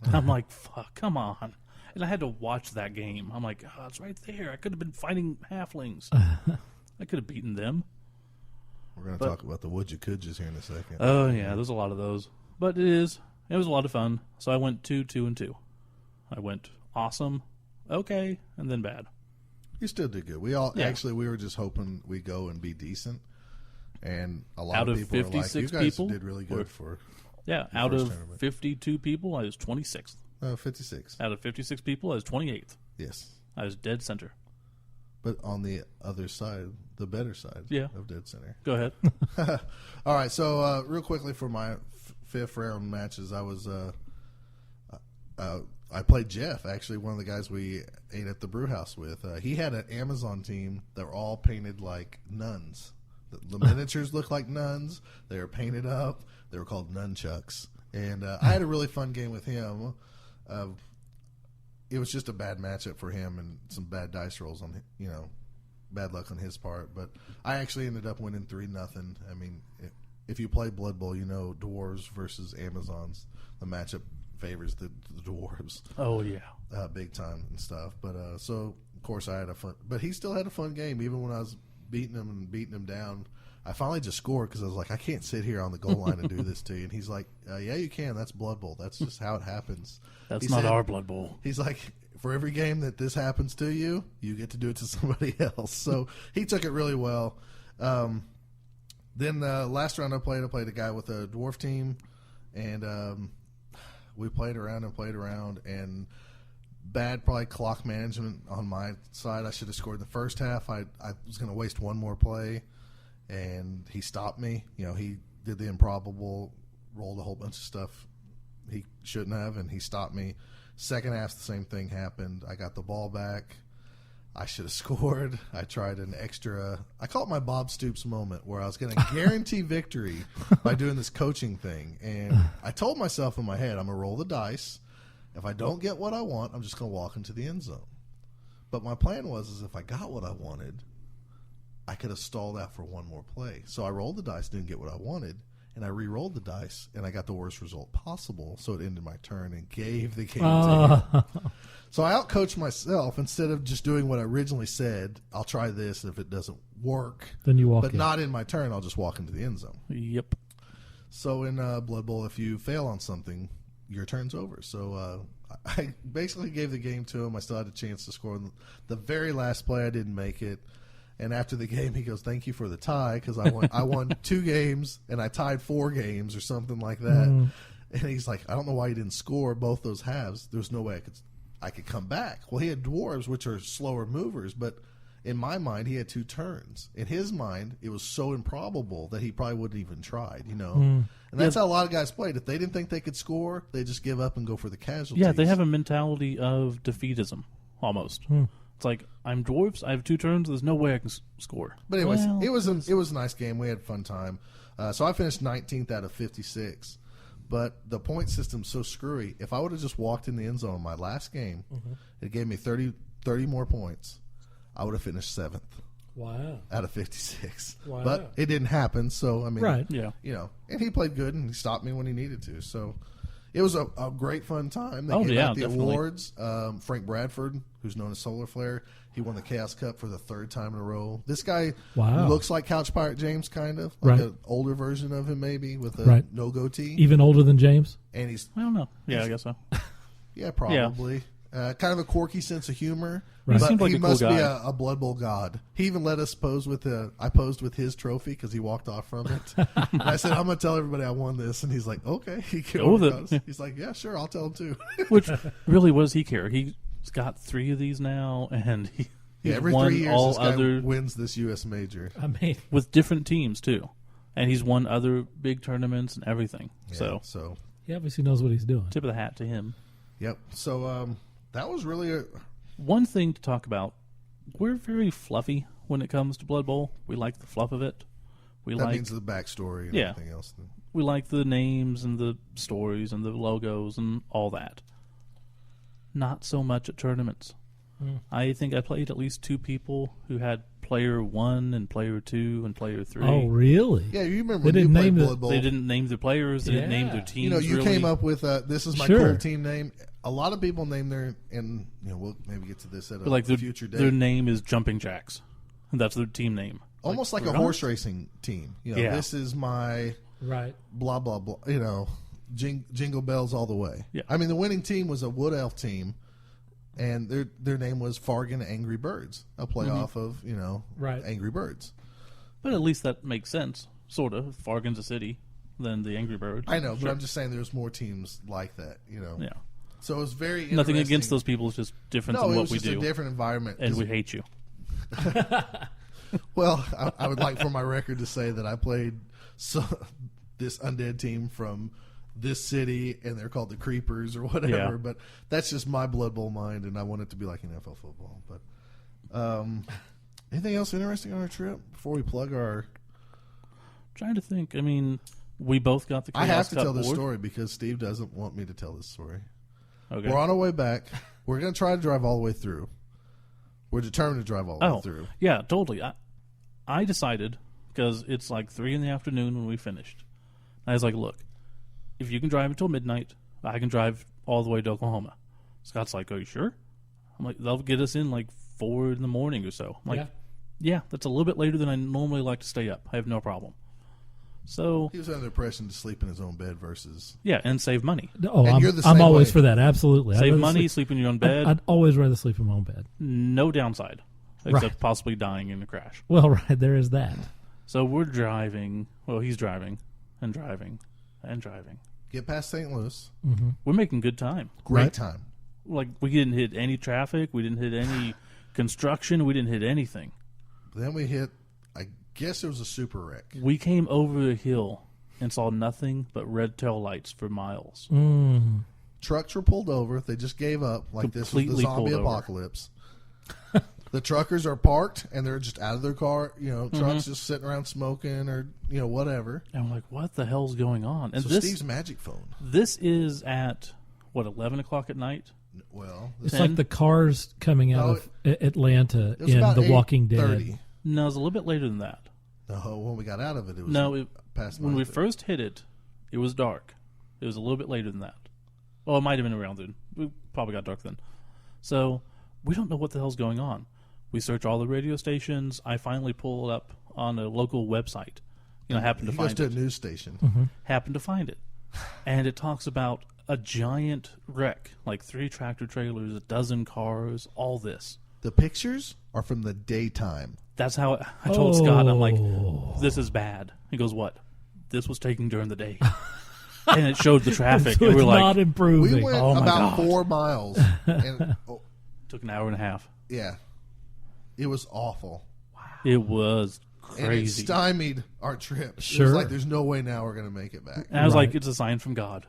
And I'm like, fuck, come on. And I had to watch that game. I'm like, oh, it's right there. I could have been fighting halflings. I could have beaten them. we're going to But- talk about the would you could just here in a second. Oh, yeah, there's a lot of those. But it was a lot of fun. So I went 2-2-2. I went awesome, okay, and then bad. You still did good. We were just hoping we go and be decent. And a lot Out of of people were like, 56 you guys people, did really good for Yeah, the out first of tournament. 52 people, I was 26th. 56. Out of 56 people, I was 28th. Yes. I was dead center. But on the other side, the better side of dead center. Go ahead. All right, so real quickly for my fifth round matches, I was I played Jeff, actually one of the guys we ate at the brew house with. He had an Amazon team that were all painted like nuns. The miniatures looked like nuns. They were painted up. They were called nunchucks. And I had a really fun game with him. It was just a bad matchup for him and some bad dice rolls on, bad luck on his part. But I actually ended up winning 3-0. I mean, if you play Blood Bowl, dwarves versus Amazons. The matchup favors the dwarves. Oh, yeah. Big time and stuff. But so, of course, I had a fun. But he still had a fun game, even when I was beating him down. I finally just scored because I was like, I can't sit here on the goal line and do this to you. And he's like, yeah, you can. That's Blood Bowl. That's just how it happens. That's not our Blood Bowl. He's like, for every game that this happens to you, you get to do it to somebody else. So he took it really well. Then last round I played a guy with a dwarf team. And we played around, and bad probably clock management on my side. I should have scored in the first half. I was going to waste one more play, and he stopped me. He did the improbable, rolled a whole bunch of stuff he shouldn't have, and he stopped me. Second half, the same thing happened. I got the ball back. I should have scored. I tried an extra. I call it my Bob Stoops moment, where I was going to guarantee victory by doing this coaching thing. And I told myself in my head, I'm going to roll the dice. If I don't get what I want, I'm just going to walk into the end zone. But my plan was if I got what I wanted, I could have stalled out for one more play. So I rolled the dice, didn't get what I wanted, and I re-rolled the dice, and I got the worst result possible. So it ended my turn and gave the game to him. So I outcoached myself. Instead of just doing what I originally said, I'll try this, and if it doesn't work, then you walk but in. not in my turn, I'll just walk into the end zone. Yep. So in Blood Bowl, if you fail on something, your turn's over. So I basically gave the game to him. I still had a chance to score. The very last play, I didn't make it. And after the game, he goes, "Thank you for the tie," because I won 2 games and I tied 4 games or something like that. And he's like, "I don't know why you didn't score both those halves. There's no way I could come back." Well, he had dwarves, which are slower movers, but in my mind, he had 2 turns. In his mind, it was so improbable that he probably wouldn't even tried, And that's how a lot of guys played. If they didn't think they could score, they just give up and go for the casualties. Yeah, they have a mentality of defeatism, almost. It's like, I'm dwarves, I have 2 turns, there's no way I can score. But anyways, it was a nice game. We had a fun time. So I finished 19th out of 56. But the point system's so screwy. If I would have just walked in the end zone in my last game, it gave me 30 more points. I would have finished 7th. Wow. Out of 56. Wow. But it didn't happen, so, I mean, right. Yeah. And he played good, and he stopped me when he needed to. So it was a great fun time. They gave out the definitely. awards. Frank Bradford, who's known as Solar Flare, he won the Chaos Cup for the 3rd time in a row. This guy looks like Couch Pirate James, kind of. Like an older version of him, maybe, with a no goatee. Even older than James? And he's... I don't know. Yeah, I guess so. Yeah, probably. Kind of a quirky sense of humor. Right. But Like he a cool must be guy. a Blood Bowl god. He even let us pose with I posed with his trophy because he walked off from it. And I said, I'm going to tell everybody I won this. And he's like, okay. He Go with it. He's like, yeah, sure, I'll tell him too. Which, really, what does he care? He's got 3 of these now, and he's every won 3 years all this guy other wins this U.S. major. I mean, with different teams, too. And he's won other big tournaments and everything. Yeah, so he obviously knows what he's doing. tip of the hat to him. Yep. So that was really one thing to talk about. We're very fluffy when it comes to Blood Bowl. We like the fluff of it. That means the backstory and everything else. We like the names and the stories and the logos and all that. Not so much at tournaments. I think I played at least 2 people who had player 1 and player 2 and player 3. Oh, really? Yeah, you remember They when didn't you played name Blood Bowl. They didn't name their players. They didn't name their teams. You really. came up with this is my Sure. cool team name. A lot of people name their, and we'll maybe get to this at a future date. Their name is Jumping Jacks. That's their team name. Almost like a horse racing team. Yeah. This is my Right. blah, blah, blah. Jingle Bells all the way. Yeah. I mean, the winning team was a Wood Elf team, and their name was Fargan Angry Birds, a play off of, Right. Angry Birds. But at least that makes sense, sort of. Fargan's a city than the Angry Birds. I know, but I'm just saying there's more teams like that, Yeah. So it was very interesting. Nothing against those people. It's just different No, than it what was we just do. a different environment. And we hate you. Well, I would like for my record to say that I played this undead team from this city, and they're called the Creepers or whatever. Yeah. But that's just my Blood Bowl mind, and I want it to be like NFL football. But anything else interesting on our trip before we plug our? Trying to think. I mean, we both got the Chaos I have to Cup tell this board. story because Steve doesn't want me to tell this story. Okay. We're on our way back. We're going to try to drive all the way through. We're determined to drive all the way through. Yeah, totally. I decided, because it's like 3 in the afternoon when we finished. I was like, look, if you can drive until midnight, I can drive all the way to Oklahoma. Scott's like, are you sure? I'm like, they'll get us in like 4 in the morning or so. I'm like, yeah, that's a little bit later than I normally like to stay up. I have no problem. So He was under the impression to sleep in his own bed versus... yeah, and save money. Oh, And you're the I'm same always way. for that. Absolutely. I'd Save rather money, sleep in your own bed. I'd always rather sleep in my own bed. No downside, except Right. possibly dying in a crash. Well, right, there is that. So we're driving. Well, he's driving and driving and driving. Get past St. Louis. We're making good time. Great Right. time. Like, we didn't hit any traffic. We didn't hit any construction. We didn't hit anything. Then we hit, I guess it was a super wreck. We came over a hill and saw nothing but red tail lights for miles. Trucks were pulled over. They just gave up. Like this was the Completely zombie pulled over. apocalypse. The truckers are parked and they're just out of their car. Trucks just sitting around smoking or whatever. And I'm like, what the hell's going on? And So this Steve's magic phone. this is at, 11 o'clock at night? Well, It's 10? like the cars coming out No, of Atlanta it was in about The Walking Dead. 8:30. No, it was a little bit later than that. No, when we got out of it, it was No, past when we 9:30. first hit it, it was dark. It was a little bit later than that. Well, it might have been around then. We probably got dark then. So we don't know what the hell's going on. We search all the radio stations. I finally pull it up on a local website. Happened to He goes find to a it. news station. Happened to find it. And it talks about a giant wreck, like 3 tractor trailers, a dozen cars, all this. The pictures are from the daytime. That's how I told Scott, I'm like, Oh. this is bad. He goes, what? This was taken during the day. And it showed the traffic. So And we're it's like, not improving. We went Oh my about God. 4 miles. And, took an hour and a half. yeah. It was awful. It was And it crazy. stymied our trip. It Sure. was like, there's no way now we're going to make it back. And I was Right. like, it's a sign from God,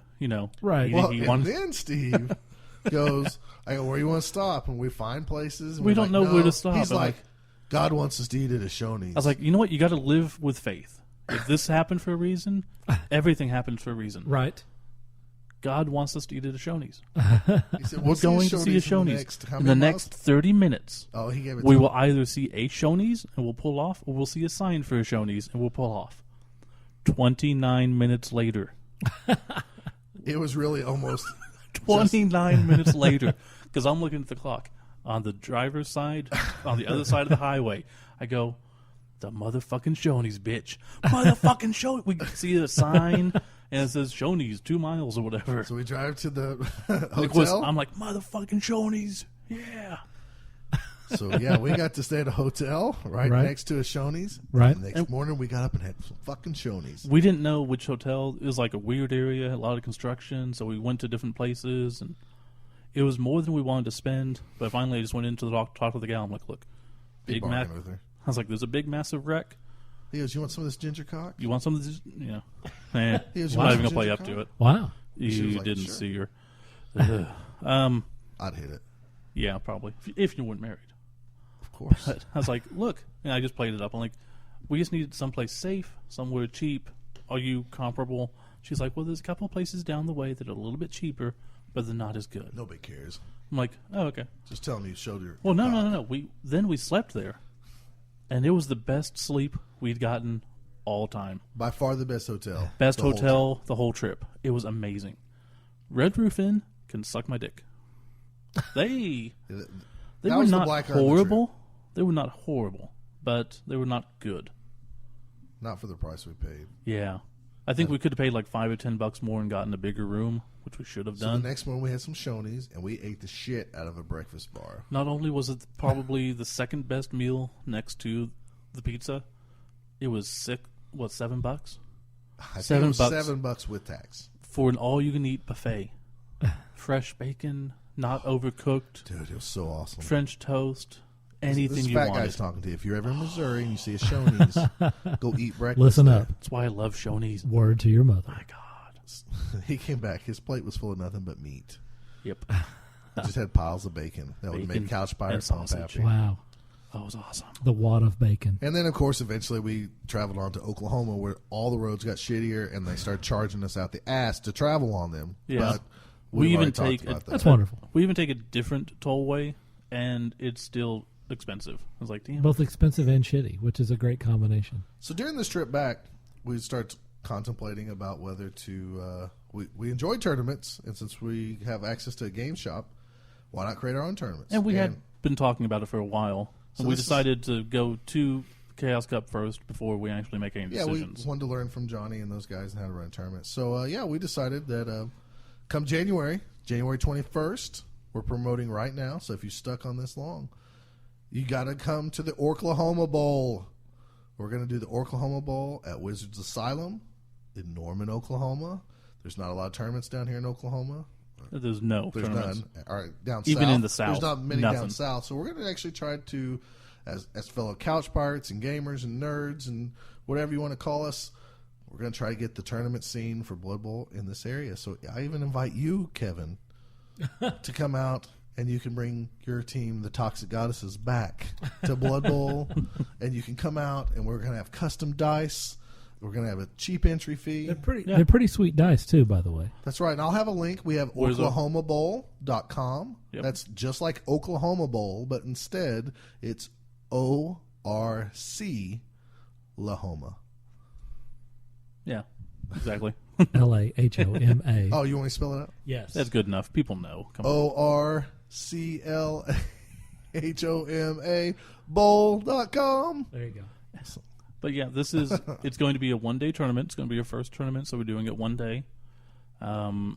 Right. He, Well, he and wanted- then Steve goes, I go, where you want to stop? And we find places. And We we're don't like, know where no. to stop. He's I'm like, like- God wants us to eat at a Shoney's. I was like, you know what? You got to live with faith. If this happened for a reason, everything happens for a reason. Right. God wants us to eat at a Shoney's. he said, We're we'll going to see a in the Shoney's. next, how In many the miles? next 30 minutes, Oh, he gave it we to will either see a Shoney's and we'll pull off, or we'll see a sign for a Shoney's and we'll pull off. 29 minutes later. It was really almost 29 minutes later, because I'm looking at the clock on the driver's side, on the other side of the highway. I go, the motherfucking Shoney's, bitch. Motherfucking Shoney's. We see a sign, and it says Shoney's 2 miles or whatever. So we drive to the It was- hotel. I'm like, motherfucking Shoney's. Yeah. So yeah, we got to stay at a hotel right Right. next to a Shoney's. Right. And the next morning we got up and had some fucking Shoney's. We didn't know which hotel. It was like a weird area, a lot of construction, so we went to different places, and it was more than we wanted to spend. But finally, I just went into the talk to the gal. I'm like, look, Big Big Mac. bargain with her. I was like, there's a big, massive wreck. He goes, "You want some of this ginger cock?" You want some of this? Eh, He was I'm not even watching gonna play Ginger up to Cock? it. Wow. She was You like, didn't "Sure." see her. Ugh. I'd hit it, Yeah, probably. If you weren't married. of course. But I was like, look, and I just played it up. I'm like, we just needed someplace safe, somewhere cheap. Are you comparable? She's like, well, there's a couple places down the way that are a little bit cheaper, but they're not as good. Nobody cares. I'm like, oh, okay. Just tell me you showed your. Well, no, cock. no, no, no. We slept there, and it was the best sleep we'd gotten all time. By far the best hotel. Best the whole hotel the whole trip. It was amazing. Red Roof Inn can suck my dick. They time. they That were was the not black eye of the horrible. They were not horrible, but they were not good. Not for the price we paid. Yeah. I think we could have paid like $5 or $10 more and gotten a bigger room, which we should have So done. the next one we had some Shoney's, and we ate the shit out of a breakfast bar. Not only was it probably the second best meal next to the pizza, it was $7? I think it was $7 $7 with tax. For an all-you-can-eat buffet. Fresh bacon, not overcooked, Dude, it was so awesome. French toast, anything this you fat wanted. guy's talking to you. If you're ever in Missouri and you see a Shoney's, go eat breakfast. Listen there. up. That's why I love Shoney's. Word to your mother. My God. He came back. His plate was full of nothing but meat. Yep. He just had piles of bacon. That would Bacon make Couch Pirate and pump sausage. happy. Wow. That was awesome. The wad of bacon. And then, of course, eventually we traveled on to Oklahoma, where all the roads got shittier, and they started charging us out the ass to travel on them. Yeah. But We we've even already talked take about that. That's wonderful. We even take a different tollway, and it's still expensive. I was like, damn. Both expensive and shitty, which is a great combination. So during this trip back, we start contemplating about whether to. We enjoy tournaments, and since we have access to a game shop, why not create our own tournaments? And we had been talking about it for a while. So And we this is- decided to go to Chaos Cup first before we actually make any Yeah, we decisions. wanted to learn from Johnny and those guys and how to run tournaments. So, we decided that come January 21st, we're promoting right now. So if you stuck on this long, you got to come to the Oklahoma Bowl. We're going to do the Oklahoma Bowl at Wizards Asylum in Norman, Oklahoma. There's not a lot of tournaments down here in Oklahoma. There's no There's tournaments. none. All right, down Even south. in the south, There's not many down nothing. south. So we're going to actually try to, as fellow couch pirates and gamers and nerds and whatever you want to call us, we're going to try to get the tournament scene for Blood Bowl in this area. So I even invite you, Kevin, to come out, and you can bring your team, the Toxic Goddesses, back to Blood Bowl, and you can come out, and we're going to have custom dice. We're going to have a cheap entry fee. They're pretty sweet dice too, by the way. That's right. And I'll have a link. We have Where's OklahomaBowl.com. Yep. That's just like Oklahoma Bowl, but instead it's ORC Lahoma. Yeah, exactly. LAHOMA. Oh, you want me to spell it out? Yes. That's good enough. People know. Come on. ORCLHOMA Bowl.com. There you go. But yeah, it's going to be a one-day tournament. It's going to be your first tournament, so we're doing it one day. So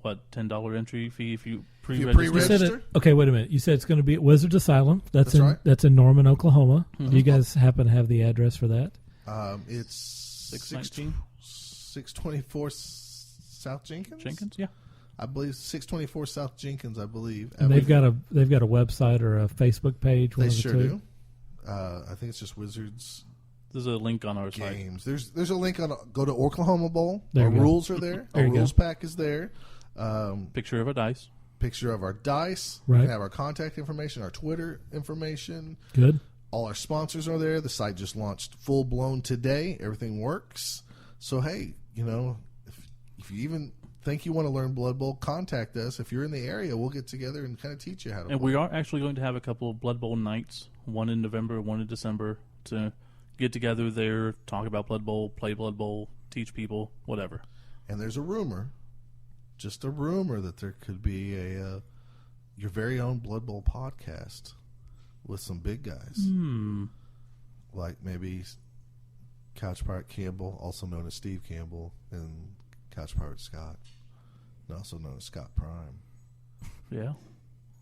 what, $10 entry fee if you pre-register? You said Register? okay, wait a minute. You said it's going to be at Wizards Asylum. That's That's right. That's in Norman, Oklahoma. Do you guys happen to have the address for that? It's 619? 624 South Jenkins? Jenkins? Yeah. I believe 624 South Jenkins, I believe. And they've got a website or a Facebook page. One They of the sure two. do. I think it's just Wizards There's a link on our site. Games. There's a link on. Go to Oklahoma Bowl. There Our you go. rules are there. There Our you go. rules pack is there. Picture of a dice. Picture of our dice. Right. We can have our contact information, our Twitter information. Good. All our sponsors are there. The site just launched full blown today. Everything works. So hey, if you even think you want to learn Blood Bowl, contact us. If you're in the area, we'll get together and kind of teach you how to. And play. we are actually going to have a couple of Blood Bowl nights, one in November, one in December, to get together there, talk about Blood Bowl, play Blood Bowl, teach people, whatever. And there's a rumor, just a rumor, that there could be your very own Blood Bowl podcast with some big guys, like maybe Couch Pirate Campbell, also known as Steve Campbell, and Couch Pirate Scott, and also known as Scott Prime, Yeah.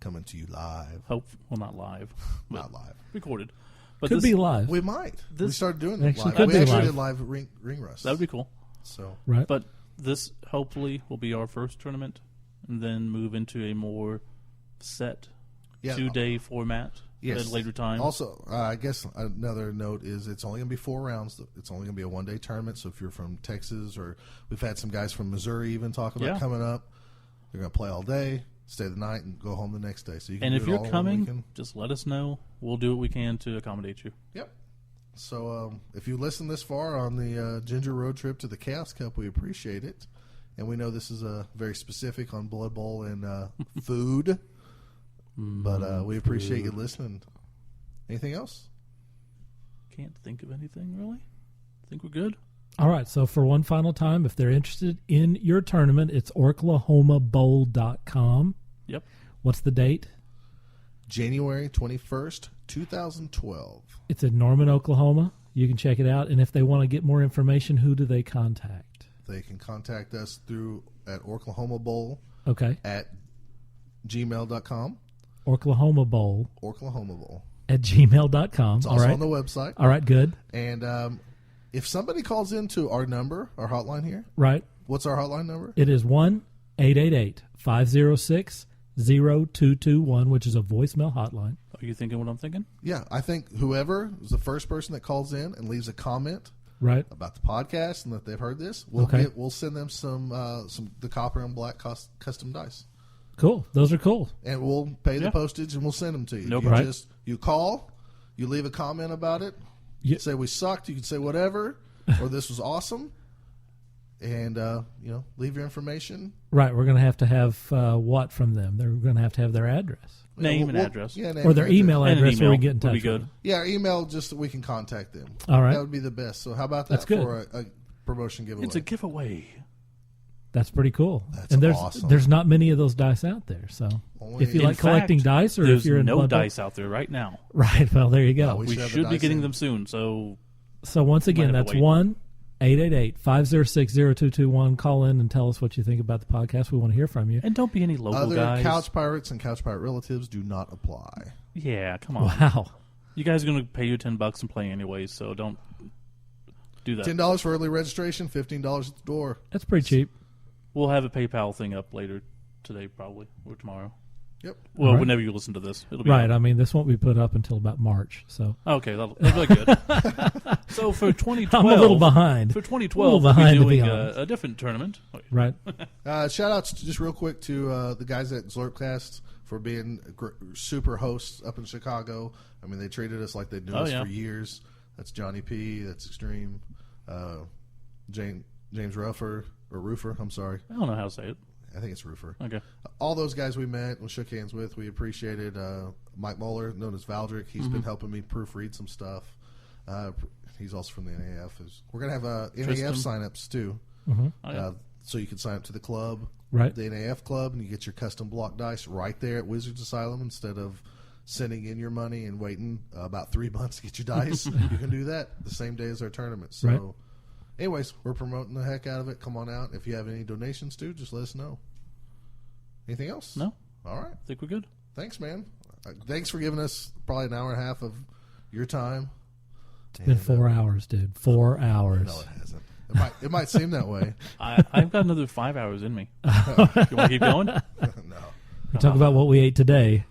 coming to you live. Not live. but Not live. Recorded. But Could be live. We might. We This- started doing it Actually live. could We be actually live. did live ring rust. That would be cool. So Right. But this hopefully will be our first tournament, and then move into a more set yeah. 2-day format at a later time. Also, I guess another note is it's only going to be 4 rounds. It's only going to be a one-day tournament. So if you're from Texas, or we've had some guys from Missouri even talk about Yeah. coming up, they're going to play all day, stay the night, and go home the next day. So you can and do if it all you're in one coming, weekend. just let us know. We'll do what we can to accommodate you. Yep. So if you listen this far on the Ginger Road Trip to the Chaos Cup, we appreciate it. And we know this is very specific on Blood Bowl and food, but we appreciate you listening. Anything else? Can't think of anything, really. Think we're good? All right. So for one final time, if they're interested in your tournament, it's OklahomaBowl.com. Yep. What's the date? January 21st, 2012. It's in Norman, Oklahoma. You can check it out. And if they want to get more information, who do they contact? They can contact us at Oklahoma Bowl Okay. at gmail.com. Oklahoma Bowl Oklahoma Bowl. at gmail.com. It's All also right. on the website. All right, good. And if somebody calls into our number, our hotline here, Right. what's our hotline number? It is 1-888-506-0221, which is a voicemail hotline. Are you thinking what I'm thinking? Yeah, I think whoever is the first person that calls in and leaves a comment Right. about the podcast and that they've heard this, we'll send them some the copper and black custom dice, Cool. Those are cool. and we'll pay the Yeah. postage and we'll send them to you. No You problem. you call, you leave a comment about it. You Yeah. can say we sucked. You can say whatever, or this was awesome, and leave your information. Right. We're going to have what from them? They're going to have their address. Name and address. Yeah, name Or their and email And an address where we email get in would touch be with good. them. Yeah, our email just so we can contact them. All right. That would be the best. So how about that That's good. for a promotion giveaway? It's a giveaway. That's pretty cool. That's and awesome. there's not many of those dice out there. So Only- if you In like collecting fact, dice, or There's if you're in no bundle- dice out there right now. right? Well, there you go. No, We should have should a be dice getting in. them soon. So So once again, Might have that's to wait. 1-888-506-0221. Call in and tell us what you think about the podcast. We want to hear from you. and don't be any local Other guys. couch pirates and couch pirate relatives do not apply. Yeah, come on. Wow. You guys are going to pay you $10 and play anyways, so don't do that. $10 for early registration, $15 at the door. That's pretty cheap. We'll have a PayPal thing up later today, probably, or tomorrow. Yep. Well, All right. whenever you listen to this, it'll be Right. up. I mean, this won't be put up until about March. So Okay, that'll be good. So for 2012, I'm a little behind. For A 2012, little we'll behind, to be be doing honest. a different tournament. Right. Shout outs just real quick to the guys at Zlurpcast for being super hosts up in Chicago. I mean, they treated us like they'd known Oh, us yeah. for years. That's Johnny P. That's Extreme. James Ruffer, or Roofer, I'm sorry. I don't know how to say it. I think it's Roofer. Okay. All those guys we met and shook hands with, we appreciated. Mike Moeller, known as Valdrick, he's been helping me proofread some stuff. He's also from the NAF. We're going to have NAF Tristan. signups too. Oh, yeah. So you can sign up to the club, Right. the NAF club, and you get your custom block dice right there at Wizards Asylum instead of sending in your money and waiting about 3 months to get your dice. You can do that the same day as our tournament. So, Right. anyways, we're promoting the heck out of it. Come on out. If you have any donations too, just let us know. Anything else? No, All right. I think we're good. Thanks, man. Thanks for giving us probably an hour and a half of your time. It's been 4 hours, dude. 4 hours. No, it hasn't. It might seem that way. I've got another 5 hours in me. You want to keep going? No. We talk about what we ate today.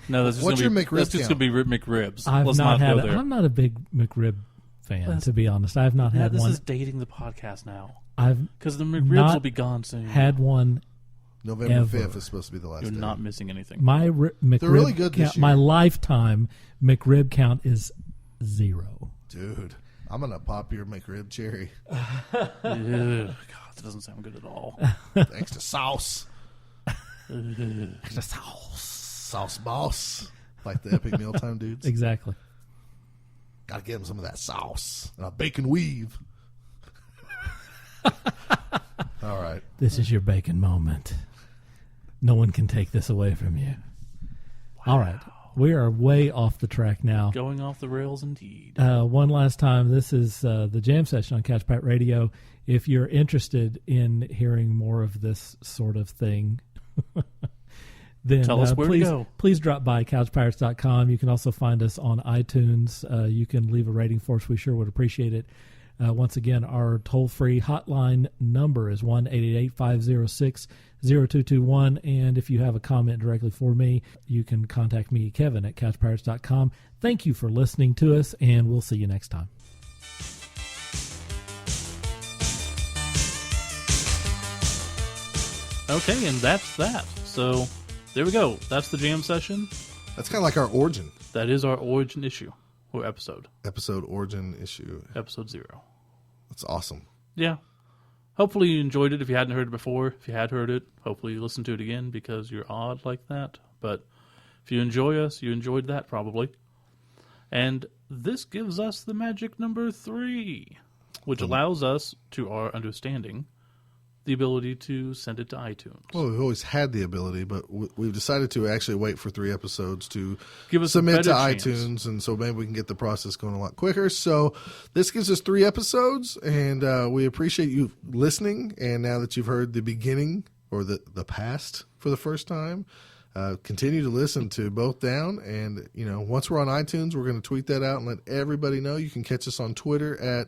No, that's just What's gonna your be, McRib that's just count? going to be McRibs. I've Let's not not had. go there. I'm not a big McRib fan, to be honest. I've not Yeah, had this one. is dating the podcast now I've because the McRibs Not will be gone soon. had one. November Ever. 5th is supposed to be the last You're day. not missing anything. My McRib They're really good this count, year. my lifetime McRib count is 0. Dude, I'm going to pop your McRib cherry. Ugh, God, that doesn't sound good at all. Extra sauce. Extra sauce. Sauce boss. Like the Epic Mealtime dudes. Exactly. Got to give them some of that sauce. And a bacon weave. All right. This is your bacon moment. No one can take this away from you. All right. We are way off the track now. Going off the rails indeed. One last time, this is the Jam Session on Couch Pirate Radio. If you're interested in hearing more of this sort of thing, then Tell us where to please, go. please drop by couchpirates.com. You can also find us on iTunes. You can leave a rating for us. We sure would appreciate it. Once again, our toll-free hotline number is 1-888-506-0221. And if you have a comment directly for me, you can contact me, Kevin, at couchpirates.com. Thank you for listening to us, and we'll see you next time. Okay, and that's that. So there we go. That's the jam session. That's kind of like our origin. That is our origin issue or episode. Episode origin issue. Episode 0. That's awesome. Yeah. Hopefully you enjoyed it if you hadn't heard it before. If you had heard it, hopefully you listen to it again because you're odd like that. But if you enjoy us, you enjoyed that probably. And this gives us the magic number 3, which allows us, to our understanding, the ability to send it to iTunes. Well, we've always had the ability, but we've decided to actually wait for 3 episodes to Give us submit to a better chance. iTunes, and so maybe we can get the process going a lot quicker. So this gives us 3 episodes, and we appreciate you listening. And now that you've heard the beginning or the past for the first time, continue to listen to Both Down. And, once we're on iTunes, we're going to tweet that out and let everybody know. You can catch us on Twitter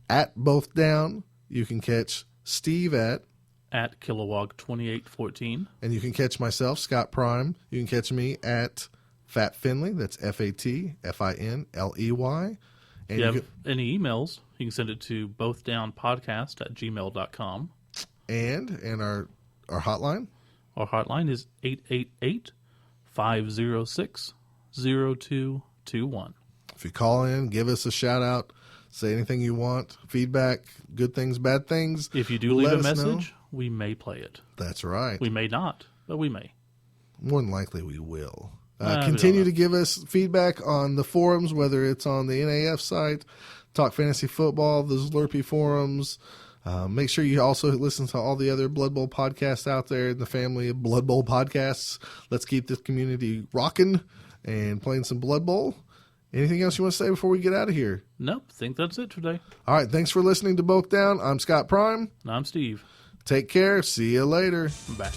at Both Down. You can catch Steve at Kilowog2814. And you can catch myself, Scott Prime. You can catch me at Fat Finley. That's FATFINLEY. And If you have any emails, you can send it to bothdownpodcast@gmail.com. And our hotline. Our hotline is 888-506-0221. If you call in, give us a shout out. Say anything you want. Feedback, good things, bad things. If you do leave a let us know. message, we may play it. That's right. We may not, but we may. More than likely we will. We don't Continue know. to give us feedback on the forums, whether it's on the NAF site, Talk Fantasy Football, the Slurpee forums. Make sure you also listen to all the other Blood Bowl podcasts out there in the family of Blood Bowl podcasts. Let's keep this community rocking and playing some Blood Bowl. Anything else you want to say before we get out of here? Nope, think that's it today. All right, thanks for listening to Both Down. I'm Scott Prime. And I'm Steve. Take care. See you later. Bye.